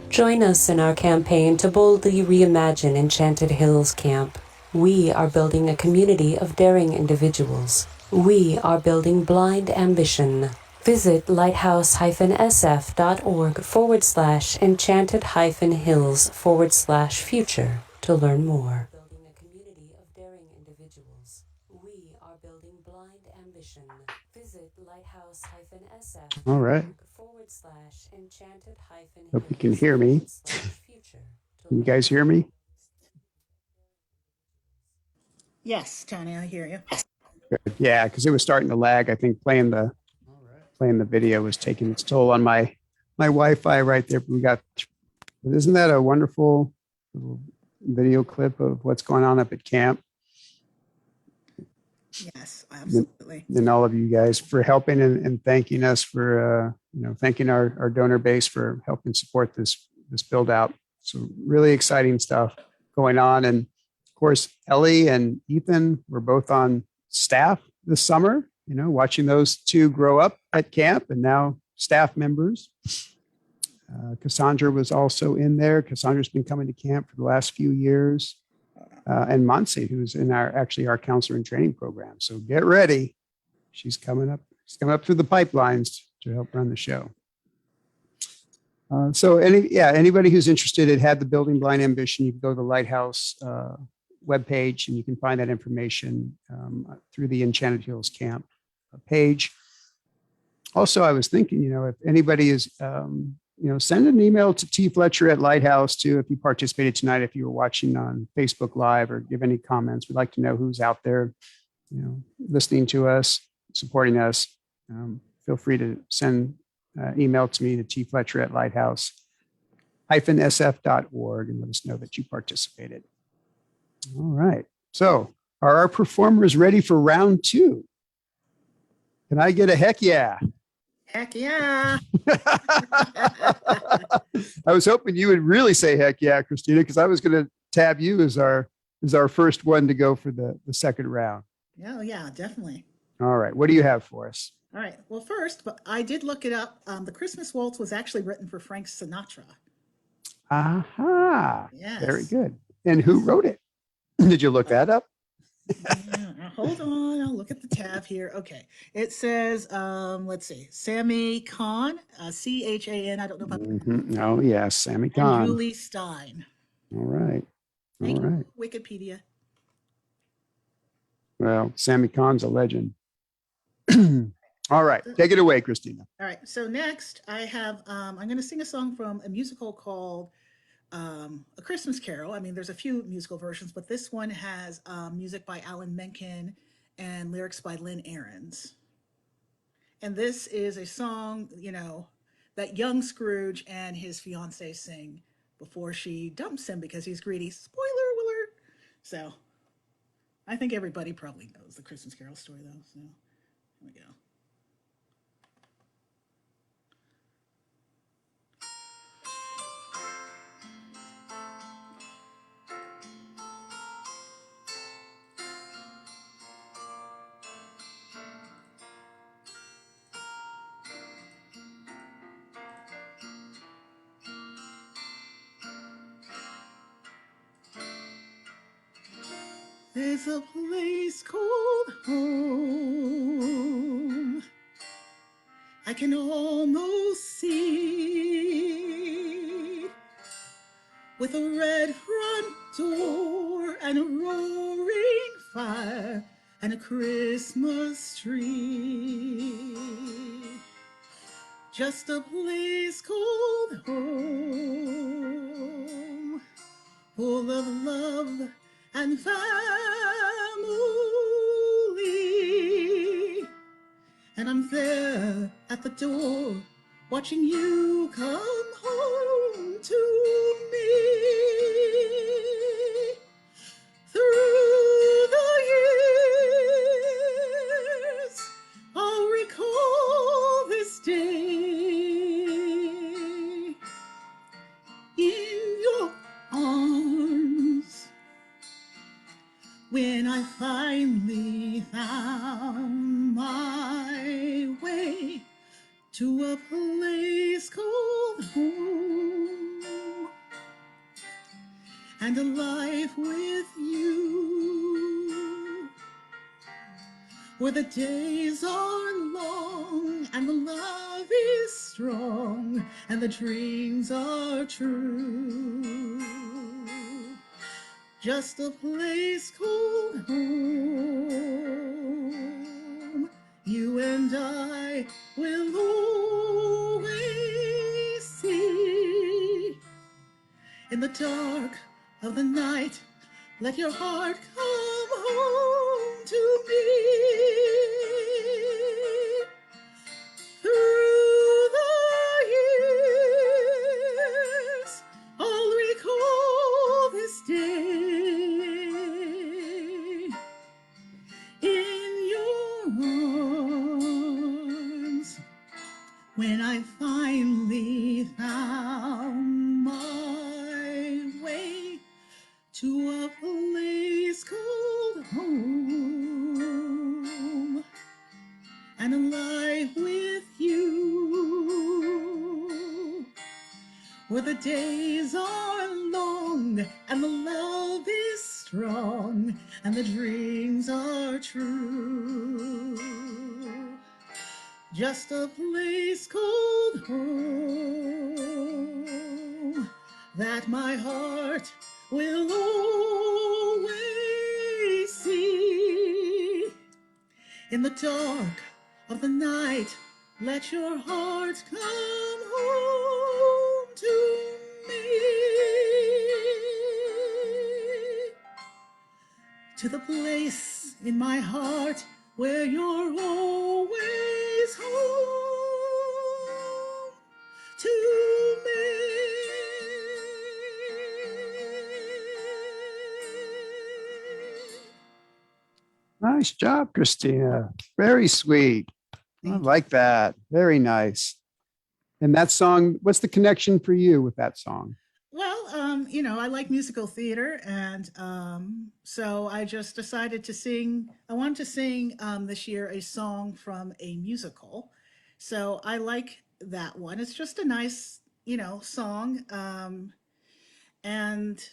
Join us in our campaign to boldly reimagine Enchanted Hills Camp. We are building a community of daring individuals. We are building blind ambition. Visit lighthouse-sf.org/enchanted-hills/future to learn more. Building a community of daring individuals. We are building blind ambition. Visit lighthouse-sf. All right. /enchanted-hills. Hope you can hear me. Can you guys hear me? Yes, Tony, I hear you. Good. Yeah, because it was starting to lag. I think playing the video was taking its toll on my Wi-Fi right there. We got, isn't that a wonderful little video clip of what's going on up at camp? Yes, absolutely. And all of you guys for helping and thanking us for thanking our donor base for helping support this build out. So really exciting stuff going on. And of course, Ellie and Ethan were both on staff this summer, watching those two grow up at camp and now staff members. Cassandra was also in there. Cassandra's been coming to camp for the last few years. And Monse, who's in our counselor and training program. So get ready. She's coming up through the pipelines to help run the show. So anybody who's interested in Had the Building Blind Ambition, you can go to the Lighthouse webpage and you can find that information through the Enchanted Hills Camp page. Also, I was thinking, if anybody is send an email to T. Fletcher at Lighthouse too. If you participated tonight, if you were watching on Facebook Live, or give any comments, we'd like to know who's out there, listening to us, supporting us. Feel free to send email to me to tfletcher at lighthouse-sf.org and let us know that you participated. All right. So are our performers ready for round 2? Can I get a heck yeah? Heck yeah. I was hoping you would really say heck yeah, Christina, because I was going to tab you as our first one to go for the second round. Oh, yeah, definitely. All right. What do you have for us? All right. Well, first, but I did look it up. The Christmas Waltz was actually written for Frank Sinatra. Aha. Yes. Very good. And who wrote it? Did you look that up? Hold on, I'll look at the tab here. Okay, it says, let's see, Sammy Kahn, C-H-A-N. I don't know if I'm. Oh yes, Sammy And Kahn. Julie Stein. All right. All Thank right. you, Wikipedia. Well, Sammy Kahn's a legend. All right, take it away, Christina. All right. So next, I have. I'm going to sing a song from a musical called A Christmas Carol. I mean, there's a few musical versions, but this one has music by Alan Menken and lyrics by Lynn Ahrens. And this is a song, that young Scrooge and his fiancée sing before she dumps him because he's greedy. Spoiler alert. So I think everybody probably knows the Christmas Carol story, though. So here we go. There's a place called home. I can almost see, with a red front door and a roaring fire and a Christmas tree. Just a place called home, full of love and family. And I'm there at the door, watching you come home to me. Through the years, I'll recall this day in your arms, when I finally found my way to a place called home, and a life with you, where the days are long and the love is strong and the dreams are true. Just a place called home, you and I will always see. In the dark of the night, let your heart come home when I finally found my way to a place called home and a life with you, where the days are long and the love is strong and the dreams are true. Just a place called home that my heart will always see. In the dark of the night, let your heart come home to me. To the place in my heart where you're always home to me. Nice job, Christina. Very sweet. I like that. Very nice. And that song, what's the connection for you with that song? Well, I like musical theater, and so I just decided to sing. I wanted to sing this year a song from a musical. So I like that one. It's just a nice, song. And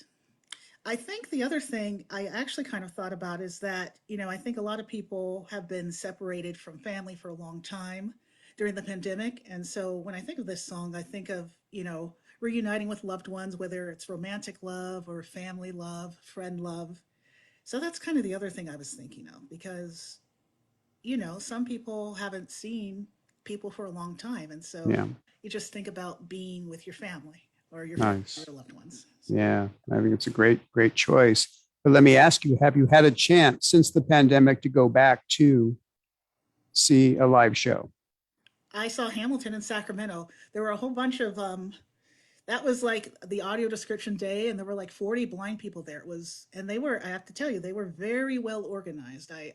I think the other thing I actually kind of thought about is that, I think a lot of people have been separated from family for a long time during the pandemic. And so when I think of this song, I think of, reuniting with loved ones, whether it's romantic love or family love, friend love. So that's kind of the other thing I was thinking of because, some people haven't seen people for a long time. And so Yeah. you just think about being with your family or Nice. your loved ones. Yeah, I think it's a great choice. But let me ask you, have you had a chance since the pandemic to go back to see a live show? I saw Hamilton in Sacramento. There were a whole bunch of that was like the audio description day, and there were like 40 blind people there. It was, and they were, I have to tell you, they were very well organized. I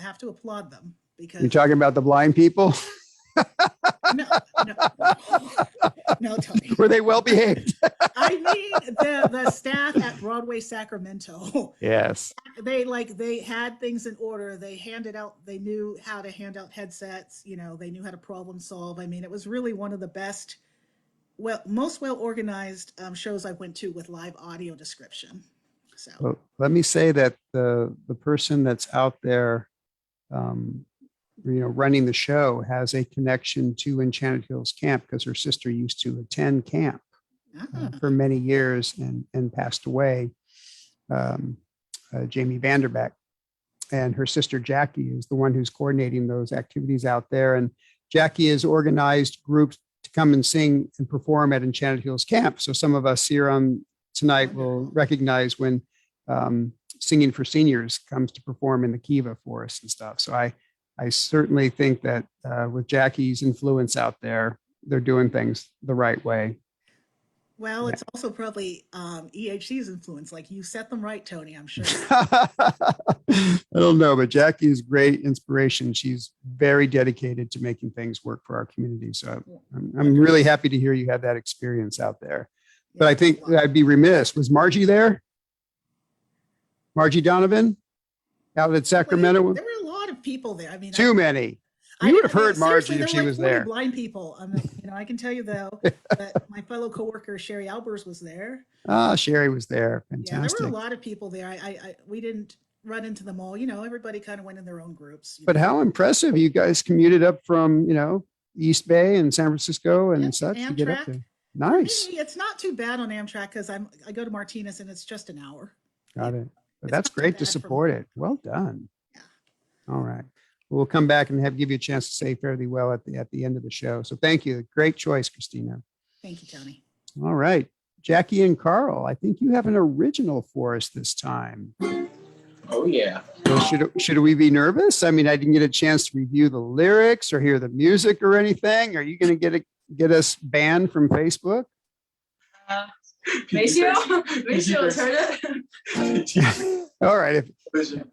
have to applaud them because You're talking about the blind people? no, Tony. Were they well behaved? I mean the staff at Broadway Sacramento. Yes. They had things in order. They knew how to hand out headsets, they knew how to problem solve. I mean, it was really one of the best, most well organized shows I went to with live audio description. So Well, let me say that the person that's out there running the show has a connection to Enchanted Hills Camp because her sister used to attend camp for many years and passed away. Jamie Vanderbeck, and her sister Jackie is the one who's coordinating those activities out there. And Jackie has organized groups to come and sing and perform at Enchanted Hills Camp. So some of us here on tonight will recognize when Singing for Seniors comes to perform in the Kiva for us and stuff. So I certainly think that with Jackie's influence out there, they're doing things the right way. well, it's also probably EHC's influence. Like you set them right, Tony, I'm sure. I don't know, but Jackie's great inspiration. She's very dedicated to making things work for our community. So I'm really happy to hear you had that experience out there. But I think I'd be remiss. Was Margie there? Margie Donovan out at Sacramento? There were a lot of people there. I mean, Too many. You would have heard Margie if she was there. Blind people. I can tell you though that my fellow coworker Sherry Albers was there. Ah, Sherry was there. Yeah, Fantastic. there were a lot of people there. We didn't run into them all. Everybody kind of went in their own groups. But how impressive you guys commuted up from, East Bay and San Francisco and such to get up there. Nice. For me, it's not too bad on Amtrak because I go to Martinez and it's just an hour. Got it. But that's great to support it. Well done. Yeah. All right. We'll come back and give you a chance to say fairly well at the end of the show. So thank you. Great choice, Christina. Thank you, Tony. All right. Jackie and Carl, I think you have an original for us this time. Oh, yeah. So should we be nervous? I mean, I didn't get a chance to review the lyrics or hear the music or anything. Are you going to get us banned from Facebook? Maceo has heard it. All right. If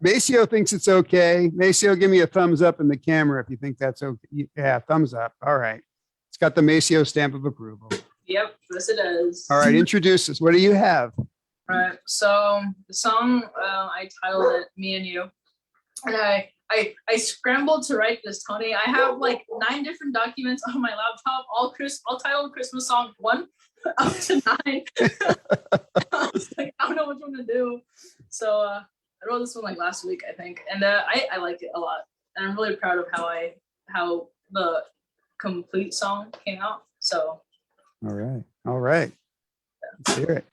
Maceo thinks it's okay, Maceo, give me a thumbs up in the camera if you think that's okay. Yeah, thumbs up. All right. It's It's got the Maceo stamp of approval. Yep, yes it is. All right, introduce us. What do you have? All right, so the song I titled it "Me and You," and I scrambled to write this, Tony. I have like 9 different documents on my laptop, all titled Christmas song 1 up to 9. I was like, I don't know which one to do. So I wrote this one like last week, I think, and I like it a lot, and I'm really proud of how the complete song came out. So. All right. All right. Let's hear it.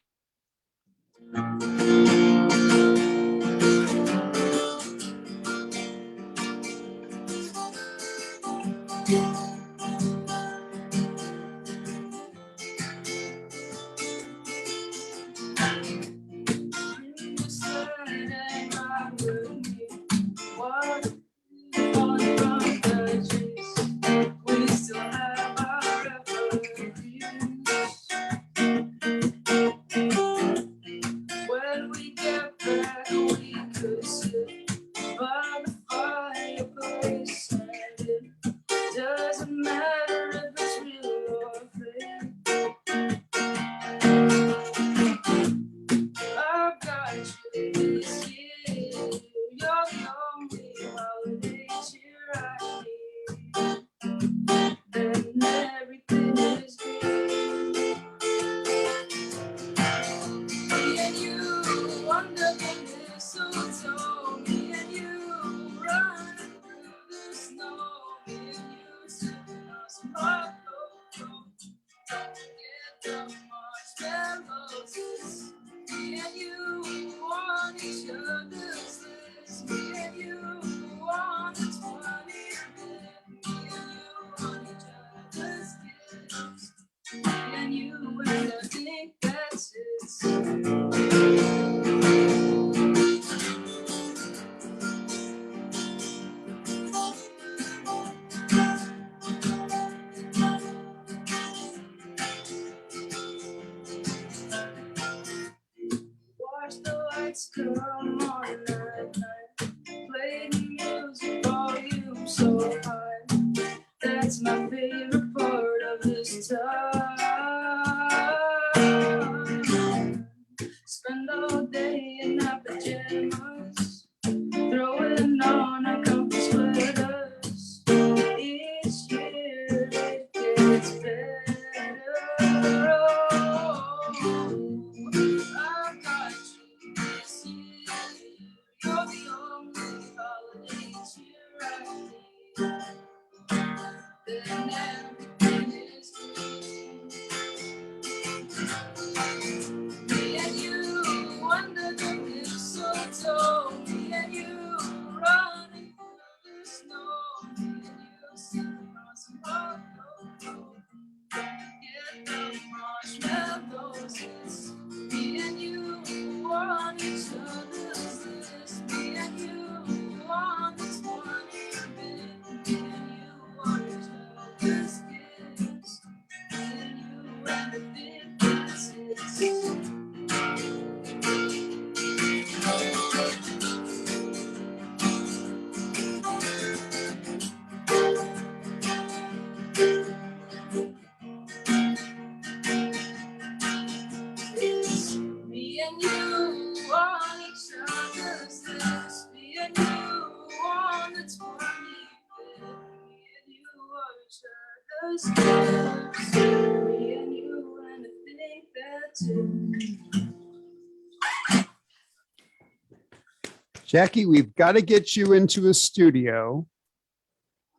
Jackie, we've got to get you into a studio.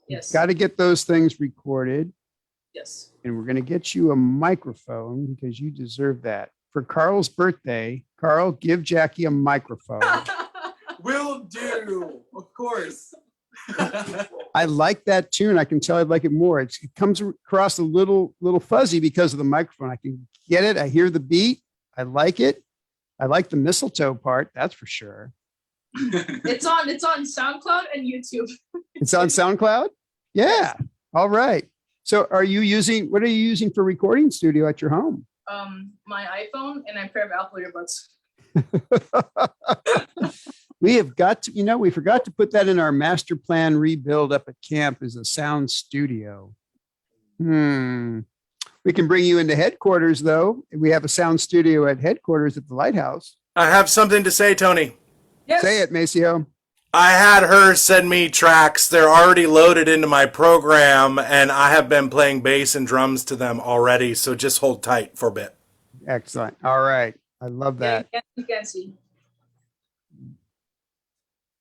Yes. Got to get those things recorded. Yes. And we're going to get you a microphone because you deserve that. For Carl's birthday, Carl, give Jackie a microphone. Will do, of course. I like that tune. I can tell I'd like it more. It comes across a little fuzzy because of the microphone. I can get it. I hear the beat. I like it. I like the mistletoe part. That's for sure. It's on SoundCloud and YouTube. It's on SoundCloud? Yeah. All right. So what are you using for recording studio at your home? My iPhone and a pair of Apple earbuds. We have got to, we forgot to put that in our master plan rebuild up at camp as a sound studio. We can bring you into headquarters, though. We have a sound studio at headquarters at the Lighthouse. I have something to say, Tony. Yes. Say it, Maceo. I had her send me tracks. They're already loaded into my program, and I have been playing bass and drums to them already. So just hold tight for a bit. Excellent. All right. I love that. You can see.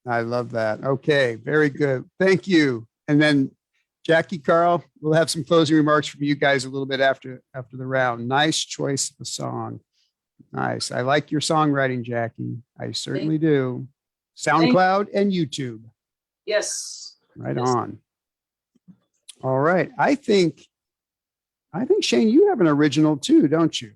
I love that. Okay. Very good. Thank you. And then Jackie, Carl, we'll have some closing remarks from you guys a little bit after the round. Nice choice of a song. Nice. I like your songwriting, Jackie. I certainly do. SoundCloud and YouTube. Yes. Right on. All right. I think Shane, you have an original too, don't you?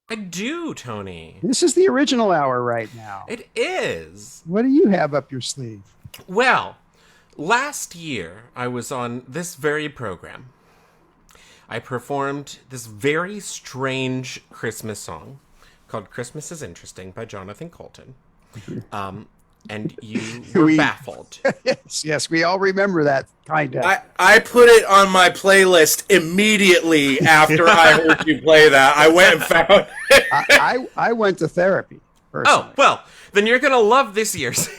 I do, Tony. This is the original hour right now. It is. What do you have up your sleeve? Well, last year I was on this very program. I performed this very strange Christmas song called Christmas is Interesting by Jonathan Colton. And you were baffled. Yes, we all remember that, kind of. I put it on my playlist immediately after I heard you play that. I went and found it. I went to therapy. Personally. Oh, well, then you're going to love this year's.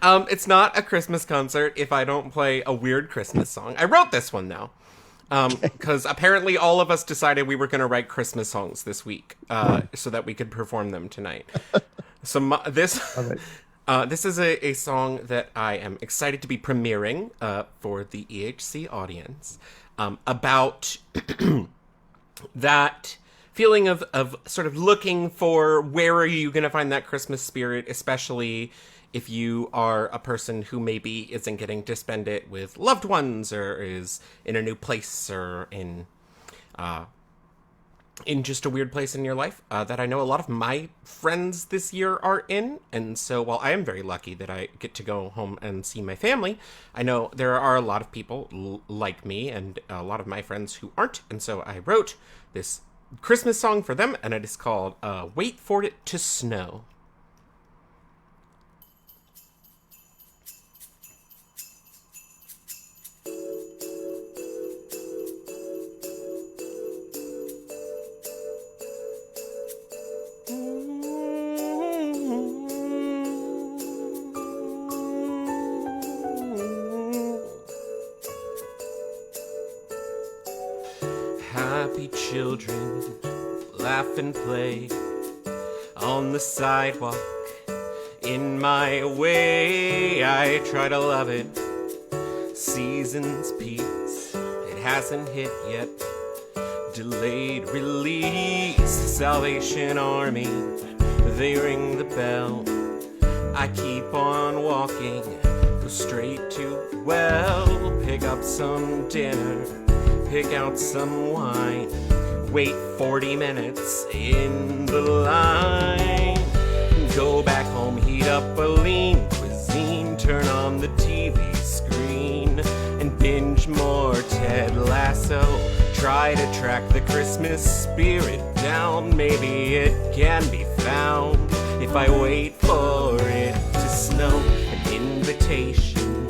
It's not a Christmas concert if I don't play a weird Christmas song. I wrote this one, though. Because apparently all of us decided we were going to write Christmas songs this week so that we could perform them tonight. So this is a song that I am excited to be premiering for the EHC audience about that feeling of sort of looking for where are you going to find that Christmas spirit, especially if you are a person who maybe isn't getting to spend it with loved ones or is in a new place or in just a weird place in your life that I know a lot of my friends this year are in. And so while I am very lucky that I get to go home and see my family, I know there are a lot of people like me and a lot of my friends who aren't. And so I wrote this Christmas song for them, and it is called Wait for It to Snow. Happy children laugh and play on the sidewalk in my way. I try to love it. Season's peace, it hasn't hit yet. Delayed release, Salvation Army, they ring the bell. I keep on walking, go straight to, well, pick up some dinner, pick out some wine, wait 40 minutes in the line, go back home, heat up a lean cuisine, turn on the TV screen, and binge more Ted Lasso. Try to track the Christmas spirit down, maybe it can be found if I wait for it to snow. An invitation,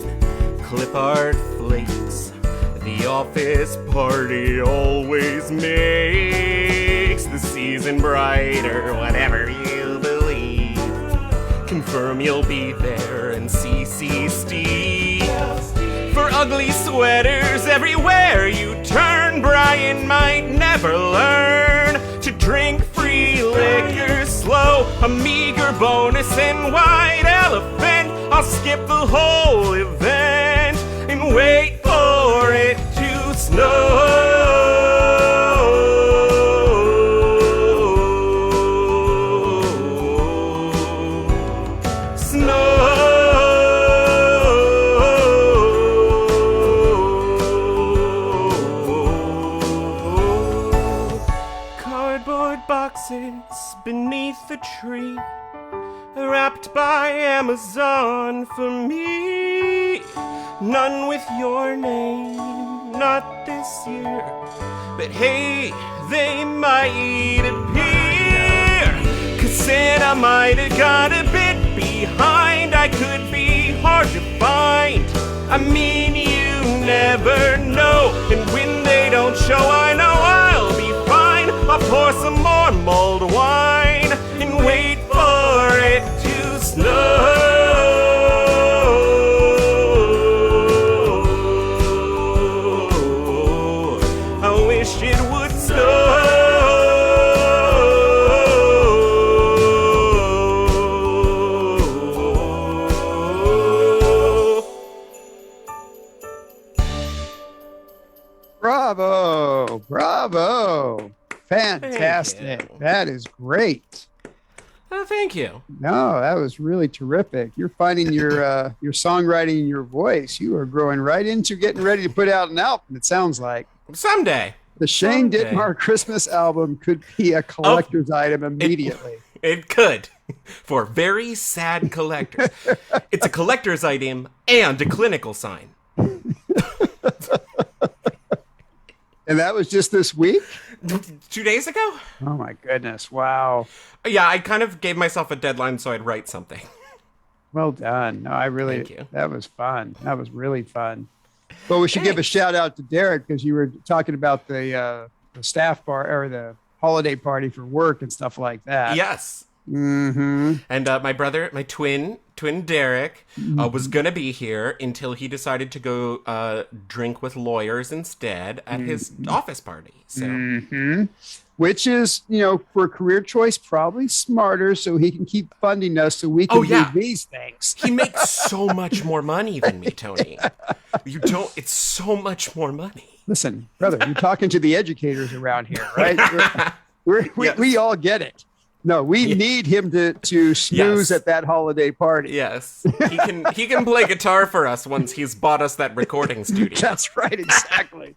clip art flakes, the office party always makes the season brighter, whatever you believe. Confirm you'll be there and CC Steve. For ugly sweaters everywhere you turn, Brian might never learn to drink free liquor slow. A meager bonus and white elephant, I'll skip the whole event and wait for it to snow. Cardboard boxes beneath the tree, wrapped by Amazon for me. None with your name, not this year, but hey, they might appear. 'Cause Santa might have got a bit behind, I could be hard to find. I mean, you never know. And when they don't show, I know I'll be fine. I'll pour some more mulled wine and wait for it to snow. I wish it would snow. Bravo. Bravo. Fantastic. That is great. Oh, thank you. No, that was really terrific. You're finding your songwriting and your voice. You are growing right into getting ready to put out an album, it sounds like. Someday. The Shane Someday. Dittmar Christmas album could be a collector's item immediately. It could, for very sad collectors. It's a collector's item and a clinical sign. And that was just this week? 2 days ago? Oh my goodness. Wow. Yeah, I kind of gave myself a deadline so I'd write something. Well done. No, I really, Thank you. That was fun. That was really fun. Well, we should give a shout out to Derek because you were talking about the staff bar or the holiday party for work and stuff like that. Yes. Mm-hmm. And my brother, my twin Derek, was going to be here until he decided to go drink with lawyers instead at his office party. So. Which is, for a career choice, probably smarter so he can keep funding us so we can do these things. He makes so much more money than me, Tony. You don't, it's so much more money. Listen, brother, you're talking to the educators around here, right? We all get it. No, we need him to snooze at that holiday party. Yes. He can play guitar for us once he's bought us that recording studio. That's right, exactly.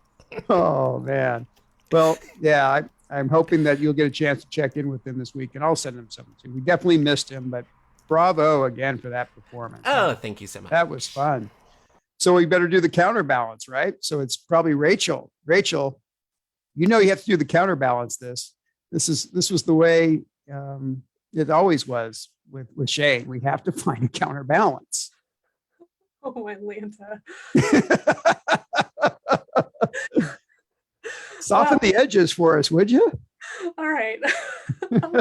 Oh, man. Well, yeah, I'm hoping that you'll get a chance to check in with him this week, and I'll send him something too. We definitely missed him, but bravo again for that performance. Oh, thank you so much. That was fun. So we better do the counterbalance, right? So it's probably Rachel. Rachel, you have to do the counterbalance this. This was the way it always was with Shane. We have to find a counterbalance. Oh, Atlanta. Soften the edges for us, would you? All right. That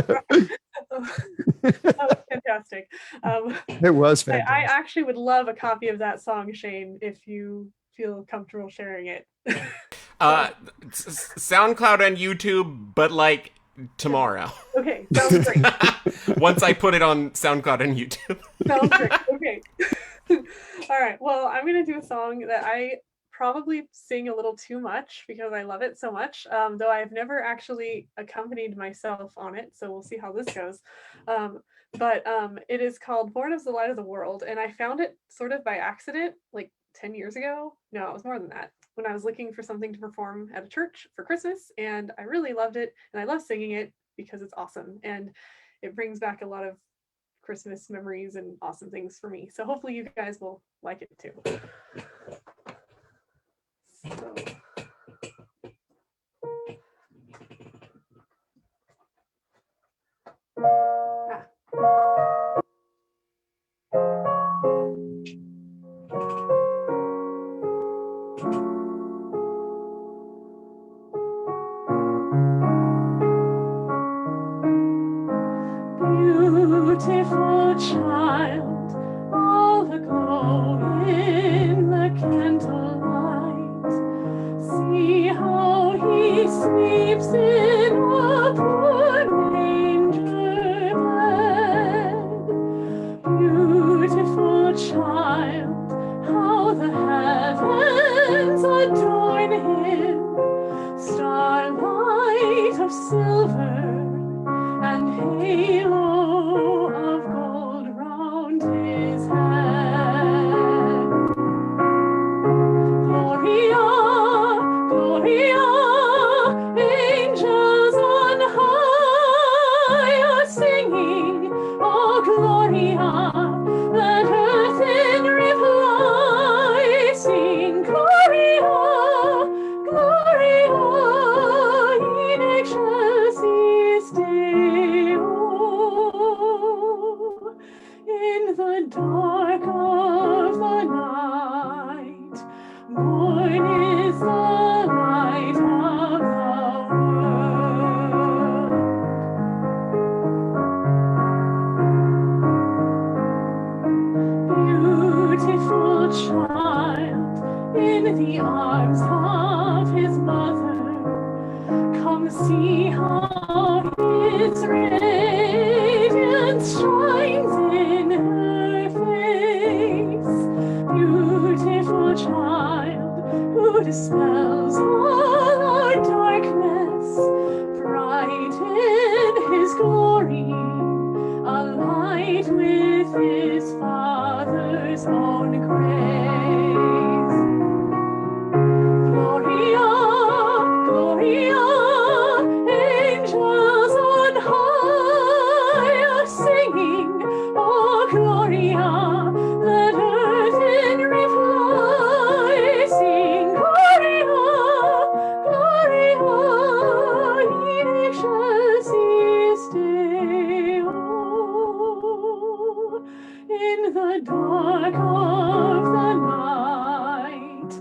was fantastic. It was fantastic. I actually would love a copy of that song, Shane, if you feel comfortable sharing it. SoundCloud and YouTube, but like tomorrow. Okay, sounds great. Once I put it on SoundCloud and YouTube. Sounds great. Okay. All right. Well, I'm going to do a song that I probably sing a little too much because I love it so much, though I've never actually accompanied myself on it, so we'll see how this goes. But it is called Born as the Light of the World, and I found it sort of by accident, like 10 years ago. No, it was more than that, when I was looking for something to perform at a church for Christmas, and I really loved it, and I love singing it because it's awesome, and it brings back a lot of Christmas memories and awesome things for me. So hopefully you guys will like it too. So. Beautiful child, all aglow in the candlelight. See how he sleeps in a poor manger bed. Beautiful child, how the heavens adorn him. Starlight of silver and halo of gold round his head. Gloria, Gloria, angels child in the arms of his mother. Come see how his radiance shines in her face. Beautiful child who dispels all our darkness, bright in his glory, alight with his Father's own grace. Gloria, Gloria, angels on high are singing, oh Gloria, let earth in reply sing, Gloria, Gloria, in excelsis Deo. In the dark of the night,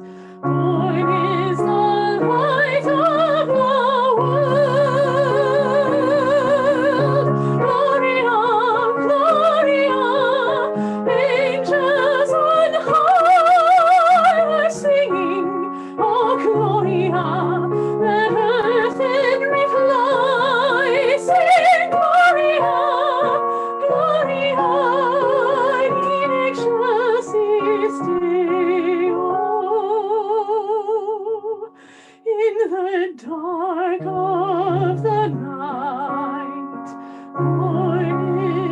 born is the light of the world. Gloria, Gloria, angels on high are singing, oh Gloria, let earth in reply sing, Gloria, Gloria, in excelsis Deo. In the dark of the night, born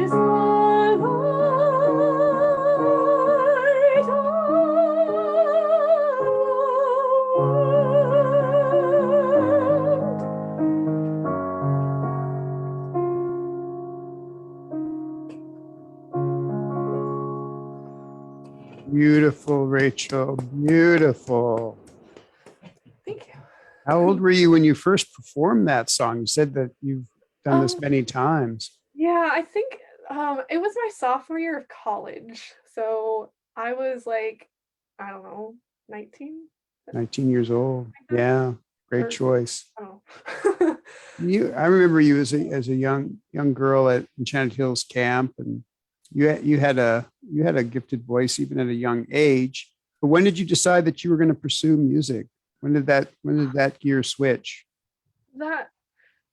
is the light of the world. Beautiful, Rachel. Beautiful. Thank you. How old were you when you first performed that song? You said that you've done this many times. Yeah, I think it was my sophomore year of college. So I was like, I don't know, 19? 19 years old. Yeah, great choice. I don't know. I remember you as a young girl at Enchanted Hills Camp, and you had a gifted voice even at a young age. But when did you decide that you were going to pursue music? When did that gear switch? That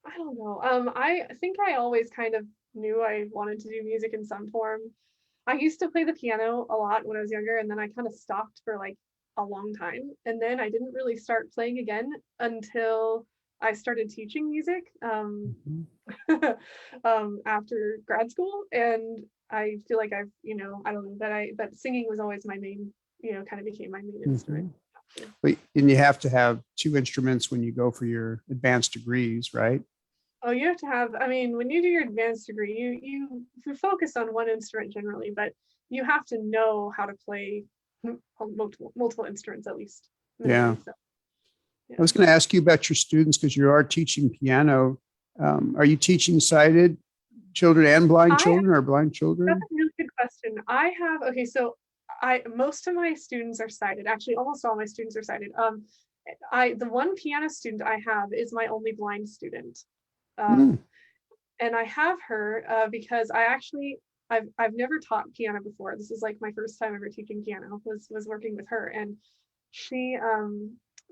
I don't know. I think I always kind of knew I wanted to do music in some form. I used to play the piano a lot when I was younger, and then I kind of stopped for like a long time. And then I didn't really start playing again until I started teaching music after grad school. And I feel like I've, I don't know, that singing was always my main, kind of became my main instrument. And you have to have two instruments when you go for your advanced degrees, right? Oh, you have to have, I mean, when you do your advanced degree, you focus on one instrument generally, but you have to know how to play multiple instruments at least. Yeah. So, I was going to ask you about your students because you are teaching piano. Are you teaching sighted children and blind children or blind children? That's a really good question. Most of my students are sighted. Actually, almost all my students are sighted. The one piano student I have is my only blind student. And I have her because I've never taught piano before. This is like my first time ever teaching piano, was working with her. And she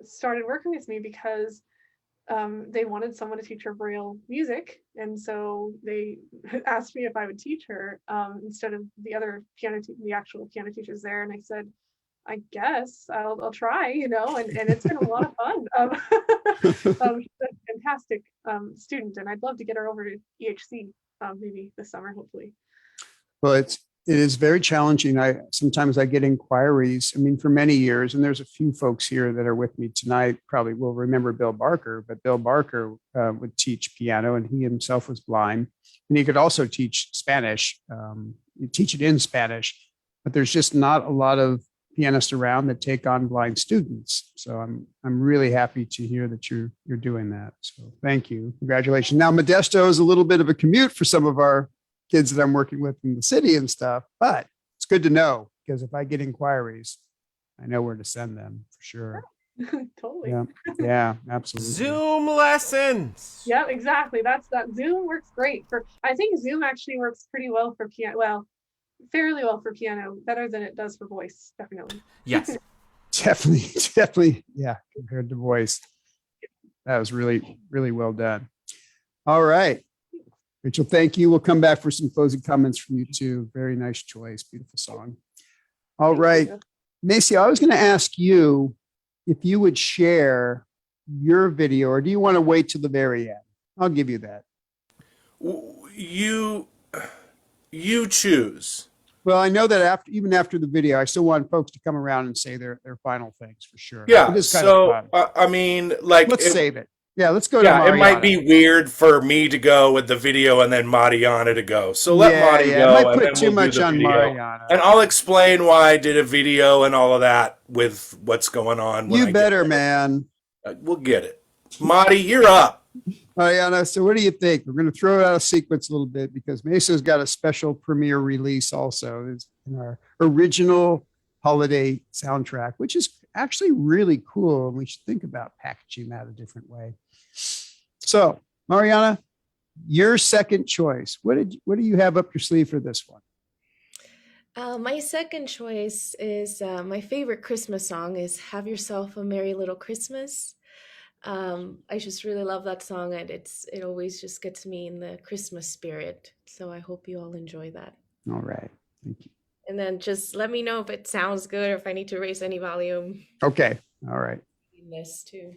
started working with me because they wanted someone to teach her Braille music. And so they asked me if I would teach her instead of the actual piano teachers there. And I said, I guess I'll try, and it's been a lot of fun. She's a fantastic student, and I'd love to get her over to EHC maybe this summer, hopefully. Well, it is very challenging. Sometimes I get inquiries. I mean, for many years, and there's a few folks here that are with me tonight probably will remember Bill Barker, but Bill Barker would teach piano, and he himself was blind, and he could also teach Spanish. He'd teach it in Spanish, but there's just not a lot of pianists around that take on blind students. So I'm really happy to hear that you're doing that. So thank you. Congratulations. Now, Modesto is a little bit of a commute for some of our kids that I'm working with in the city and stuff, but it's good to know because if I get inquiries, I know where to send them for sure. Totally. Yeah, absolutely. Zoom lessons. Yeah, exactly. That Zoom works great I think Zoom actually works pretty well for piano. Well, fairly well for piano, better than it does for voice, definitely. Yes. Definitely. Yeah. Compared to voice. That was really, really well done. All right. Rachel, thank you. We'll come back for some closing comments from you too. Very nice choice. Beautiful song. All right. Macy, I was going to ask you if you would share your video, or do you want to wait till the very end? I'll give you that. You choose. Well, I know that even after the video, I still want folks to come around and say their final things for sure. Yeah. It is kind So of fun. I mean, like, let's save it. Yeah, let's go to Yeah, Mariana. it might be weird for me to go with the video and then Mariana to go. So let Mari go. It might and put then too we'll do much the on video. Mariana. And I'll explain why I did a video and all of that with what's going on. when I You get better, there. man. We'll get it. Mari, you're up. Mariana, so what do you think? We're going to throw it out of sequence a little bit because Mesa's got a special premiere release also. It's in our original holiday soundtrack, which is actually really cool. And we should think about packaging that a different way. So, Mariana, your second choice. What do you have up your sleeve for this one? My second choice is my favorite Christmas song is "Have Yourself a Merry Little Christmas." I just really love that song, and it always just gets me in the Christmas spirit. So I hope you all enjoy that. All right, thank you. And then just let me know if it sounds good or if I need to raise any volume. Okay, all right. In this too.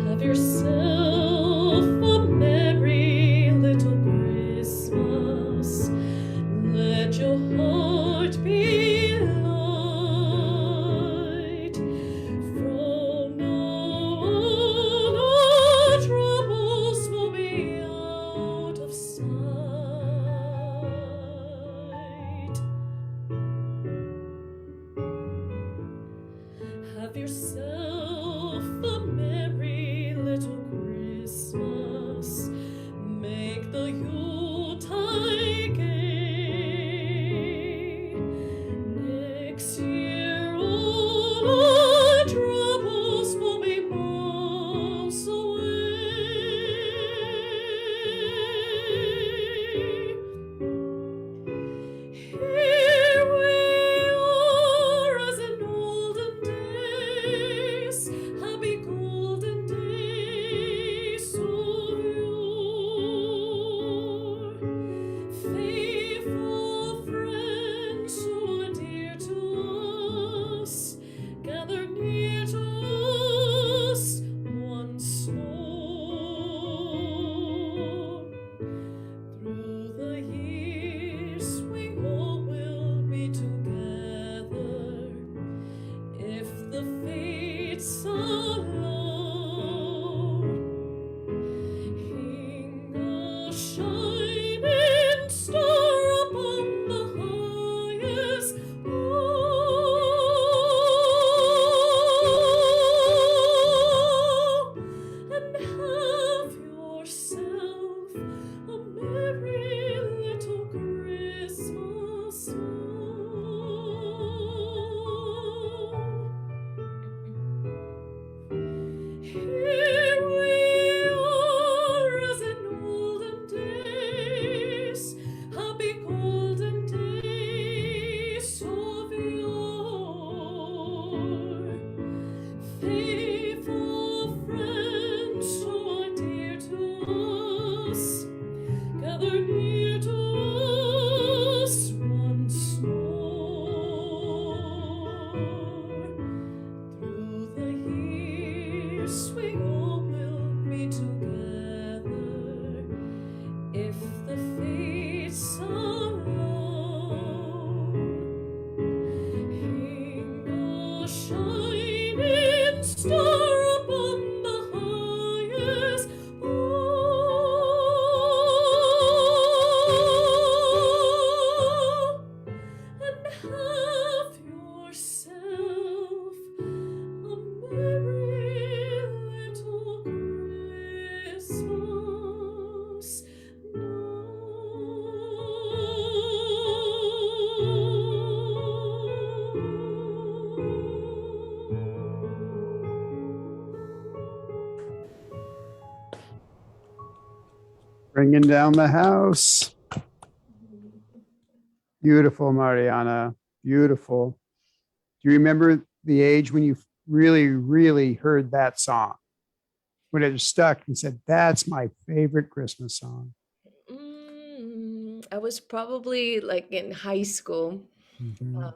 Have yourself a merry little Christmas. Let your heart be light. From now on, our troubles will be out of sight. Have yourself a merry little Christmas. Make the Yuletide gay. Next year all our troubles will be miles away. Here we are as in olden days. Bringing down the house. Beautiful, Mariana. Beautiful. Do you remember the age when you really, really heard that song? When it stuck and said, that's my favorite Christmas song. I was probably like in high school. Because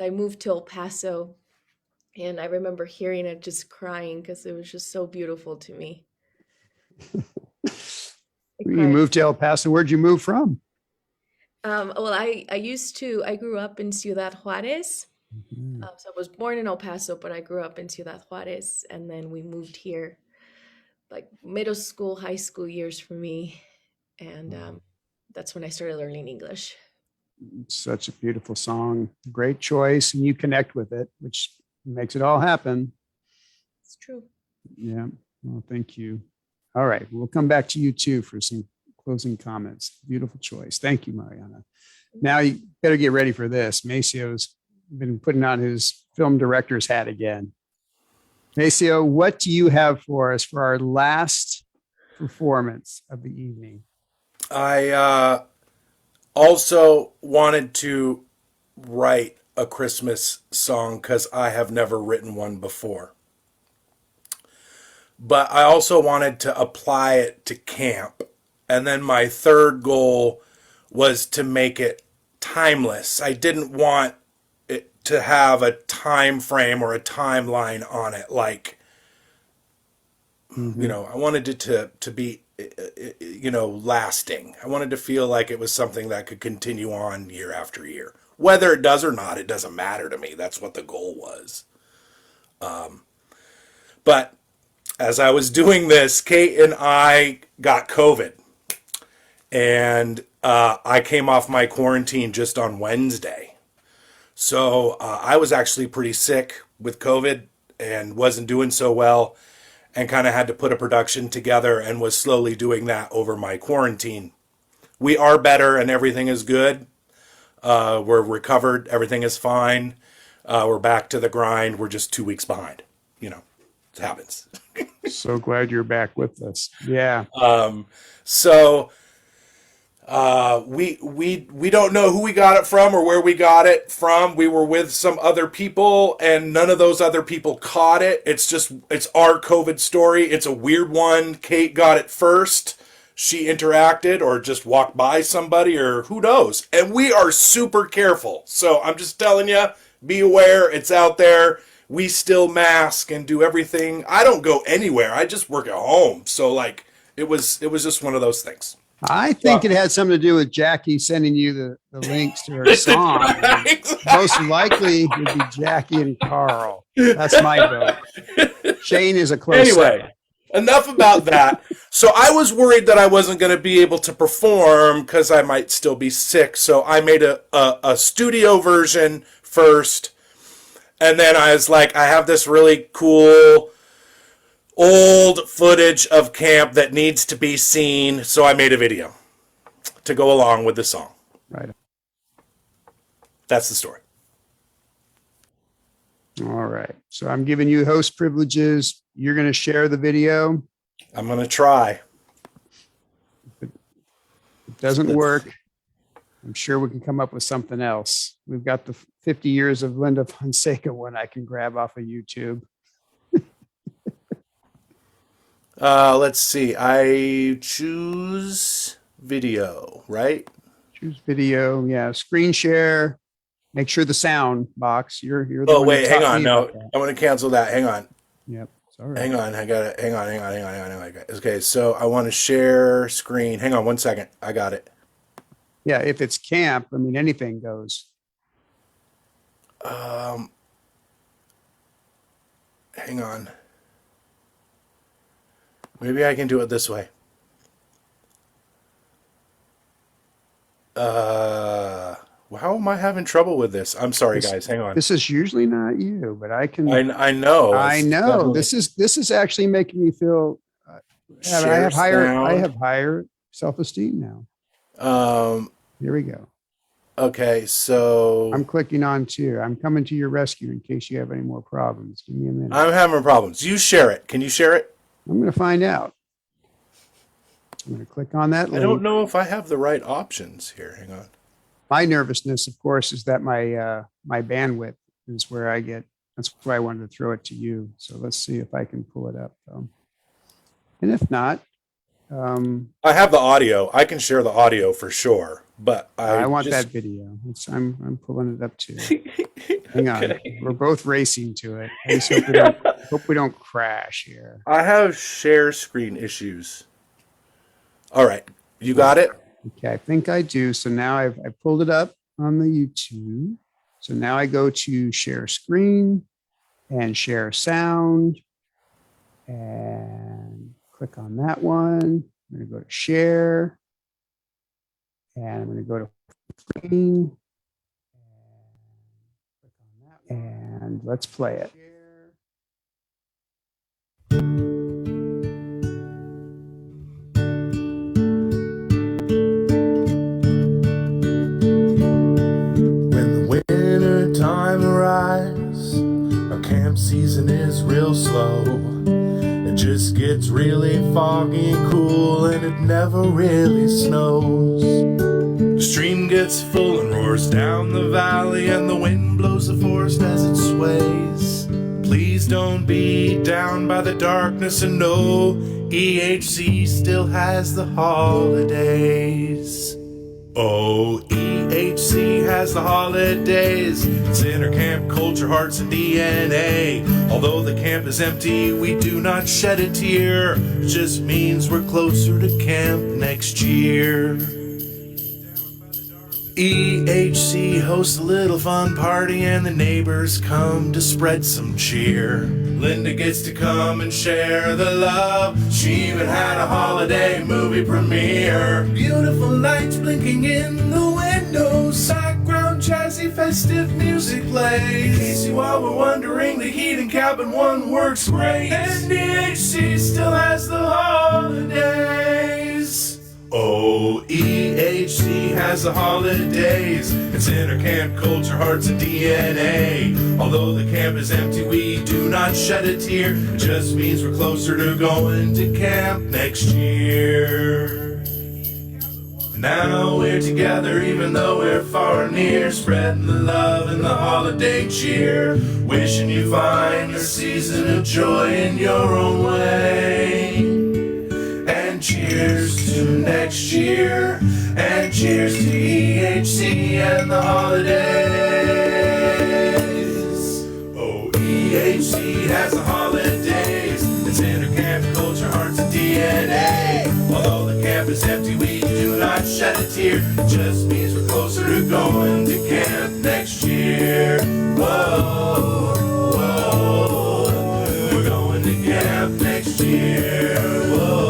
I moved to El Paso, and I remember hearing it just crying because it was just so beautiful to me. You moved to El Paso. Where'd you move from? Well, I grew up in Ciudad Juarez. So I was born in El Paso, but I grew up in Ciudad Juarez, and then we moved here, like middle school, high school years for me, and that's when I started learning English. Such a beautiful song. Great choice, and you connect with it, which makes it all happen. It's true. Yeah. Well, thank you. All right. We'll come back to you too for some closing comments. Beautiful choice. Thank you, Mariana. Now you better get ready for this. Macio's been putting on his film director's hat again. Macio, what do you have for us for our last performance of the evening? I also wanted to write a Christmas song because I have never written one before. But I also wanted to apply it to camp. And then my third goal was to make it timeless. I didn't want it to have a time frame or a timeline on it. Like, you know, I wanted it to be, you know, lasting. I wanted to feel like it was something that could continue on year after year. Whether it does or not, it doesn't matter to me. That's what the goal was. But as I was doing this, Kate and I got COVID. And I came off my quarantine just on Wednesday. So I was actually pretty sick with COVID and wasn't doing so well, and kind of had to put a production together and was slowly doing that over my quarantine. We are better and everything is good. We're recovered. Everything is fine. We're back to the grind. We're just 2 weeks behind. You know, it happens. So glad you're back with us. Yeah. We don't know who we got it from or where we got it from. We were with some other people and none of those other people caught it. It's our COVID story. It's a weird one. Kate got it first. She interacted or just walked by somebody or who knows. And we are super careful. So I'm just telling you, be aware. It's out there. We still mask and do everything. I don't go anywhere. I just work at home. So like it was just one of those things. I think it had something to do with Jackie sending you the links to her song. Most likely it would be Jackie and Carl. That's my vote. Shane is a close second. Enough about that. So I was worried that I wasn't going to be able to perform because I might still be sick. So I made a studio version first. And then I was like, I have this really cool old footage of camp that needs to be seen. So I made a video to go along with the song. Right. That's the story. All right. So I'm giving you host privileges. You're going to share the video. I'm going to try. If it doesn't work, I'm sure we can come up with something else. We've got the 50 years of Linda Fonseca one I can grab off of YouTube. Let's see. I choose video, right? Choose video. Yeah. Screen share. Make sure the sound box. You're the Oh, one wait, that hang taught on. me No, about that. I want to cancel that. Hang on. Yep. Sorry. Hang on. I got it. Hang on. Okay. So I want to share screen. Hang on 1 second. I got it. Yeah. If it's camp, I mean, anything goes. Hang on. Maybe I can do it this way. How am I having trouble with this? I'm sorry, guys. Hang on. This is usually not you, but I can. I know. I It's know. definitely- This is actually making me feel. I Share have higher. I sound. have higher self-esteem now. Here we go. Okay, so I'm clicking on to. I'm coming to your rescue in case you have any more problems. Give me a minute. I'm having problems. You share it. Can you share it? I'm going to find out. I'm going to click on that I link. don't know if I have the right options here. Hang on. My nervousness, of course, is that my bandwidth is where I get. That's why I wanted to throw it to you. So let's see if I can pull it up. And if not, I have the audio. I can share the audio for sure. But I want that video. I'm pulling it up too. Hang on. Okay. We're both racing to it. I just hope we don't crash here. I have share screen issues. All right. You got it? Okay, I think I do. So now I pulled it up on the YouTube. So now I go to share screen and share sound and click on that one. I'm going to go to share and I'm going to go to screen and let's play it. Winter time arrives, our camp season is real slow. It just gets really foggy and cool, and it never really snows. The stream gets full and roars down the valley, and the wind blows the forest as it sways. Please don't be down by the darkness, and know EHC still has the holidays. Oh, EHC has the holidays. It's in our camp culture, hearts, and DNA. Although the camp is empty, we do not shed a tear. It just means we're closer to camp next year. EHC hosts a little fun party and the neighbors come to spread some cheer. Linda gets to come and share the love. She even had a holiday movie premiere. Beautiful lights blinking in the windows. Background jazzy festive music plays. In case you all were wondering, the heat in cabin 1 works great. And EHC still has the holidays. Oh, EHC has the holidays. It's in our camp culture, hearts, and DNA. Although the camp is empty, we do not shed a tear. It just means we're closer to going to camp next year. Now we're together even though we're far and near, spreading the love and the holiday cheer. Wishing you find your season of joy in your own way. And cheers to next year, and cheers to EHC and the holidays. Oh, EHC has the holidays. It's in our camp culture, hearts, and DNA. Although the camp is empty, we do not shed a tear. It just means we're closer to going to camp next year. Whoa, whoa, we're going to camp next year. Whoa.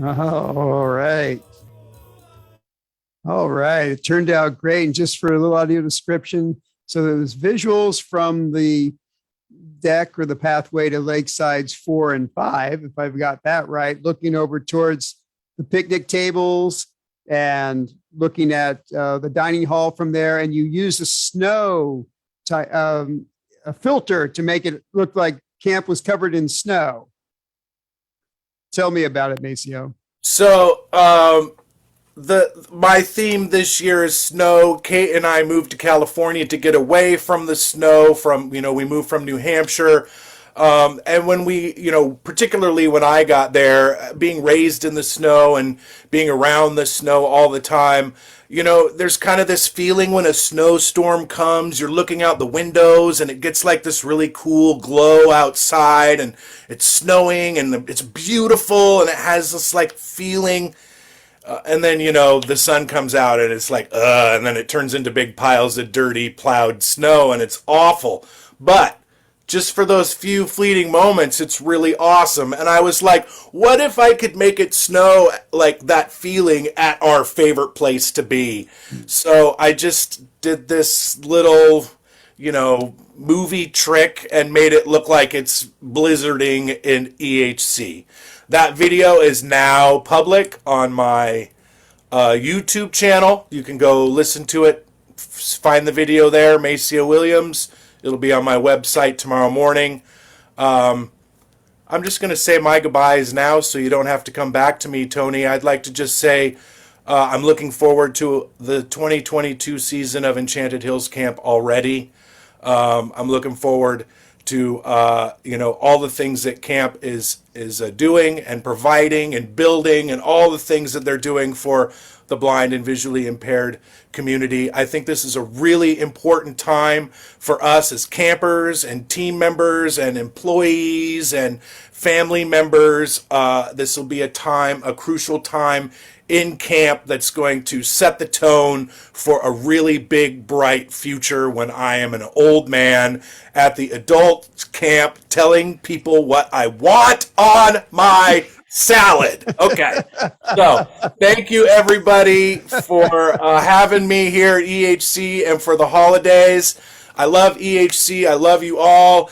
All right. All right. It turned out great. And just for a little audio description, so there was visuals from the deck or the pathway to Lakesides 4 and 5, if I've got that right, looking over towards the picnic tables and looking at the dining hall from there. And you use a snow a filter to make it look like camp was covered in snow. Tell me about it, Maceo. So, my theme this year is snow. Kate and I moved to California to get away from the snow. We moved from New Hampshire. And when particularly when I got there, being raised in the snow and being around the snow all the time, there's kind of this feeling when a snowstorm comes, you're looking out the windows and it gets like this really cool glow outside and it's snowing and it's beautiful and it has this like feeling. And then, the sun comes out and it's like, and then it turns into big piles of dirty plowed snow and it's awful. But just for those few fleeting moments, it's really awesome. And I was like, what if I could make it snow like that feeling at our favorite place to be? So I just did this little, movie trick and made it look like it's blizzarding in EHC. That video is now public on my YouTube channel. You can go listen to it, find the video there, Maceo Williams. It'll be on my website tomorrow morning. I'm just going to say my goodbyes now so you don't have to come back to me, Tony. I'd like to just say I'm looking forward to the 2022 season of Enchanted Hills Camp already. I'm looking forward to all the things that camp is doing and providing and building, and all the things that they're doing for the blind and visually impaired community. I think this is a really important time for us as campers and team members and employees and family members. This will be a crucial time in camp that's going to set the tone for a really big, bright future when I am an old man at the adult camp telling people what I want on my salad. Okay. So thank you, everybody, for having me here at EHC and for the holidays. I love EHC. I love you all.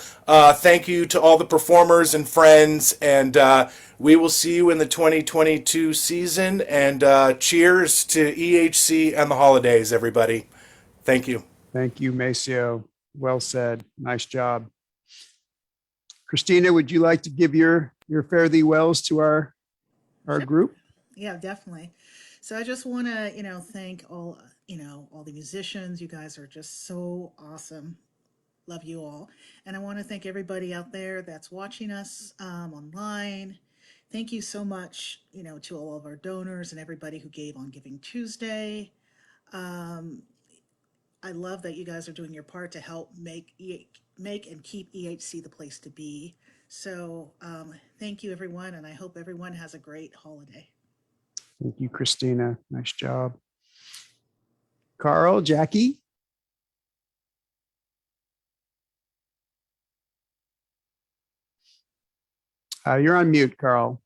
Thank you to all the performers and friends. And we will see you in the 2022 season. And cheers to EHC and the holidays, everybody. Thank you. Thank you, Maceo. Well said. Nice job. Christina, would you like to give your fare thee wells to our group? Yeah, definitely. So I just want to, thank all the musicians. You guys are just so awesome. Love you all. And I want to thank everybody out there that's watching us online. Thank you so much, to all of our donors and everybody who gave on Giving Tuesday. I love that you guys are doing your part to help make and keep EHC the place to be. So thank you, everyone, and I hope everyone has a great holiday. Thank you, Christina. Nice job. Carl, Jackie? You're on mute, Carl.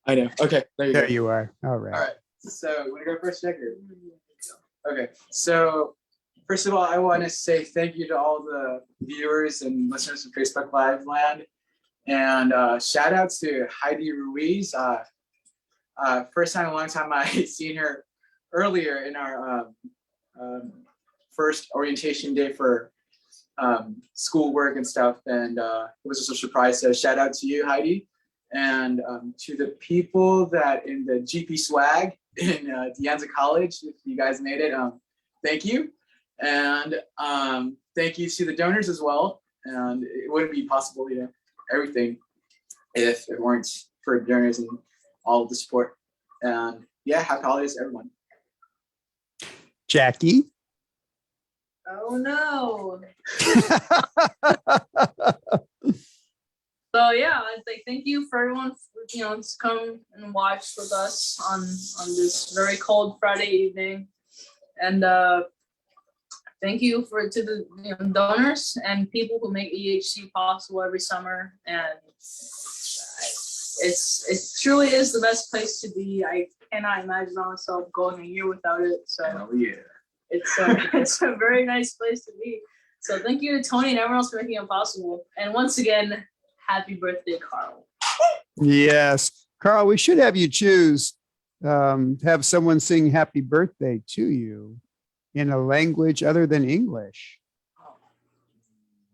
I know. Okay, There you are. All right. All right. So, you want to go first, Jack? Okay. So, first of all, I want to say thank you to all the viewers and listeners of Facebook Live Land, and shout out to Heidi Ruiz. First time in a long time I had seen her earlier in our first orientation day for schoolwork and stuff, and it was just a surprise. So shout out to you, Heidi, and to the people that in the GP swag in De Anza College. If you guys made it, thank you, and thank you to the donors as well. And it wouldn't be possible, everything if it weren't for donors and all of the support. And yeah, happy holidays, everyone. Jackie? Oh no. So yeah, I'd like thank you for everyone for, to come and watch with us on this very cold Friday evening, and thank you to the donors and people who make EHC possible every summer. And it truly is the best place to be. I cannot imagine myself going a year without it. So yeah, it's a very nice place to be. So thank you to Tony and everyone else for making it possible. And once again, happy birthday, Carl. Yes. Carl, we should have you choose, have someone sing happy birthday to you in a language other than English.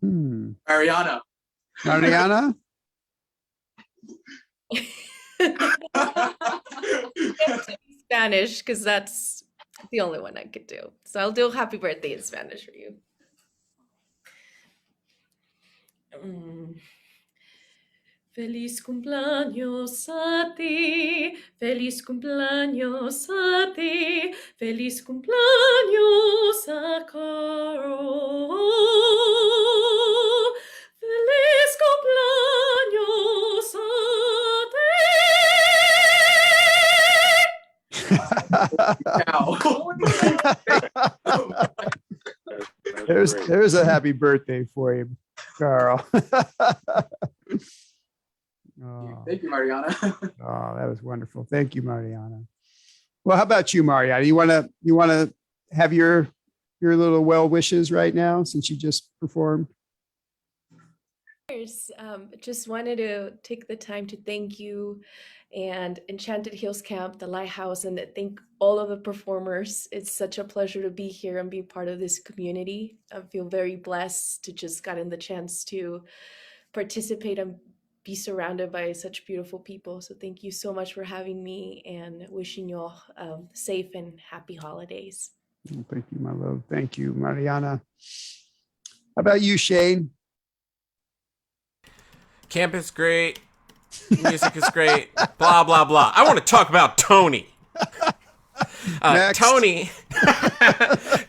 Mariana. Mariana? Spanish, because that's the only one I could do. So I'll do happy birthday in Spanish for you. Feliz cumpleaños a ti, feliz cumpleaños a ti, feliz cumpleaños a Carol. Feliz cumpleaños a ti. There's a happy birthday for you, Carl. Oh, Thank you, Mariana. oh, that was wonderful. Thank you, Mariana. Well, how about you, Mariana? You wanna have your little well wishes right now since you just performed? Course. Just wanted to take the time to thank you and Enchanted Hills Camp, the Lighthouse, and thank all of the performers. It's such a pleasure to be here and be part of this community. I feel very blessed to just gotten the chance to participate and be surrounded by such beautiful people. So thank you so much for having me and wishing you all safe and happy holidays. Thank you, my love. Thank you, Mariana. How about you, Shane? Camp is great. Music is great. Blah, blah, blah. I want to talk about Tony.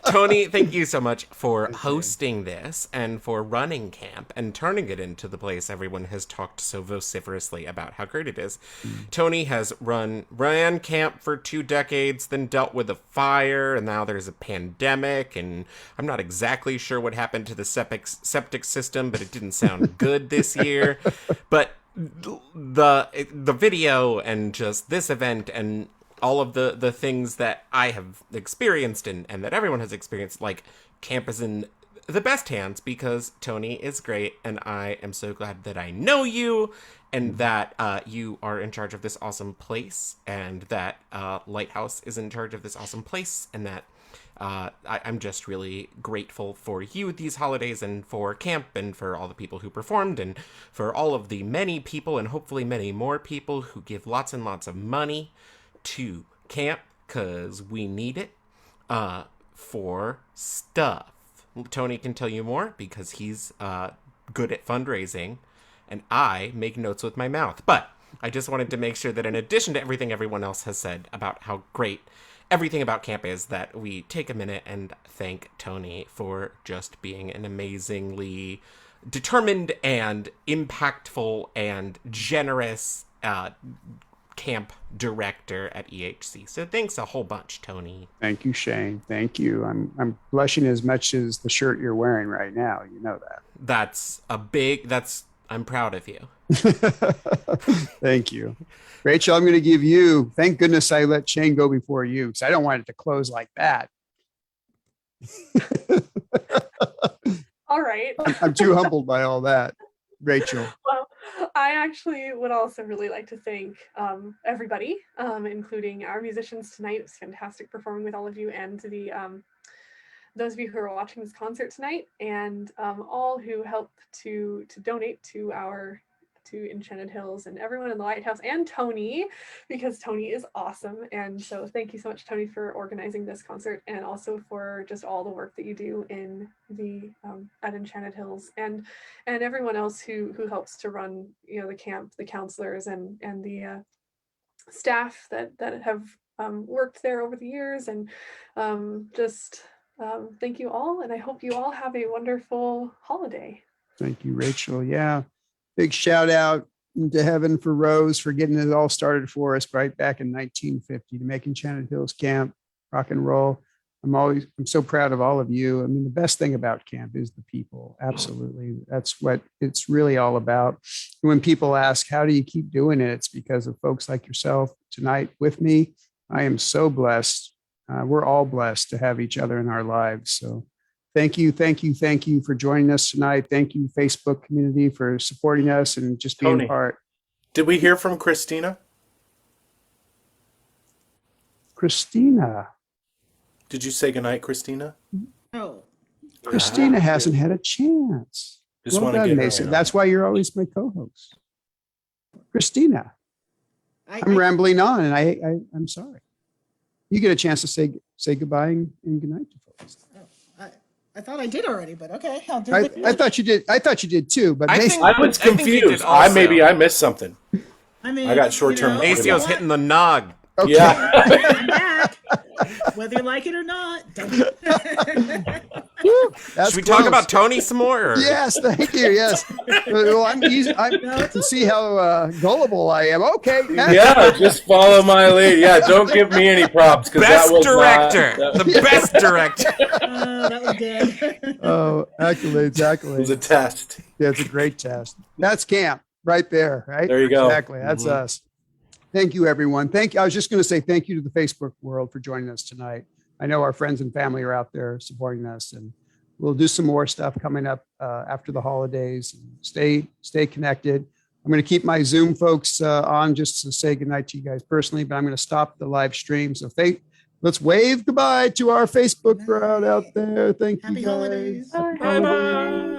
Tony, thank you so much for hosting this and for running camp and turning it into the place everyone has talked so vociferously about how great it is. Tony has ran camp for 2 decades, then dealt with a fire, and now there's a pandemic, and I'm not exactly sure what happened to the septic system, but it didn't sound good this year. But the video and just this event and all of the things that I have experienced and that everyone has experienced, like, camp is in the best hands because Tony is great, and I am so glad that I know you and that you are in charge of this awesome place, and that Lighthouse is in charge of this awesome place, and that I'm just really grateful for you these holidays and for camp and for all the people who performed and for all of the many people and hopefully many more people who give lots and lots of money to camp because we need it for stuff. Tony can tell you more because he's good at fundraising and I make notes with my mouth. But I just wanted to make sure that in addition to everything everyone else has said about how great everything about camp is, that we take a minute and thank Tony for just being an amazingly determined and impactful and generous camp director at EHC. So thanks a whole bunch, Tony. Thank you, Shane. Thank you. I'm blushing as much as the shirt you're wearing right now. You know that. I'm proud of you. Thank you. Rachel, I'm going to give you, thank goodness I let Shane go before you because I don't want it to close like that. All right. I'm too humbled by all that. Rachel. Well, I actually would also really like to thank everybody, including our musicians tonight. It was fantastic performing with all of you, and to the those of you who are watching this concert tonight, and all who helped to donate to Enchanted Hills, and everyone in the Lighthouse, and Tony, because Tony is awesome. And so thank you so much, Tony, for organizing this concert, and also for just all the work that you do in the at Enchanted Hills, and everyone else who helps to run, you know, the camp, the counselors and the staff that have worked there over the years, and thank you all, and I hope you all have a wonderful holiday. Thank you, Rachel. Yeah. Big shout out to heaven for Rose for getting it all started for us right back in 1950 to make Enchanted Hills Camp rock and roll. I'm so proud of all of you. I mean, the best thing about camp is the people. Absolutely. That's what it's really all about. When people ask, how do you keep doing it? It's because of folks like yourself tonight with me. I am so blessed. We're all blessed to have each other in our lives. So thank you for joining us tonight. Thank you, Facebook community, for supporting us and just being Tony, part. Did we hear from Christina? Christina. Did you say goodnight, Christina? No. Christina hasn't had a chance. Just Well want to done, get her Mason. in. That's why you're always my co-host. Christina. I'm rambling on, and I'm sorry. You get a chance to say goodbye and goodnight to folks. I thought I did already, but okay. I'll do I it. thought you did. I thought you did too. But I Mason, was confused. I missed something. I mean, I got short-term. Macio's hitting the nog. Okay. Yeah. I'm back, whether you like it or not. That's Should we talk close. about Tony some more? Or? Yes, thank you. Yes. Well, I'm easy. I can see how gullible I am. Okay. Yeah, just follow my lead. Yeah, don't give me any props because that Best was director. not, The best director. That was good. Oh, accolades. It was a test. Yeah, it's a great test. That's camp right there, right? There you go. Exactly. That's us. Thank you, everyone. Thank you. I was just going to say thank you to the Facebook world for joining us tonight. I know our friends and family are out there supporting us, and we'll do some more stuff coming up after the holidays. Stay connected. I'm going to keep my Zoom folks on just to say goodnight to you guys personally, but I'm going to stop the live stream. So let's wave goodbye to our Facebook crowd out there. Thank you, guys. Holidays. Bye-bye.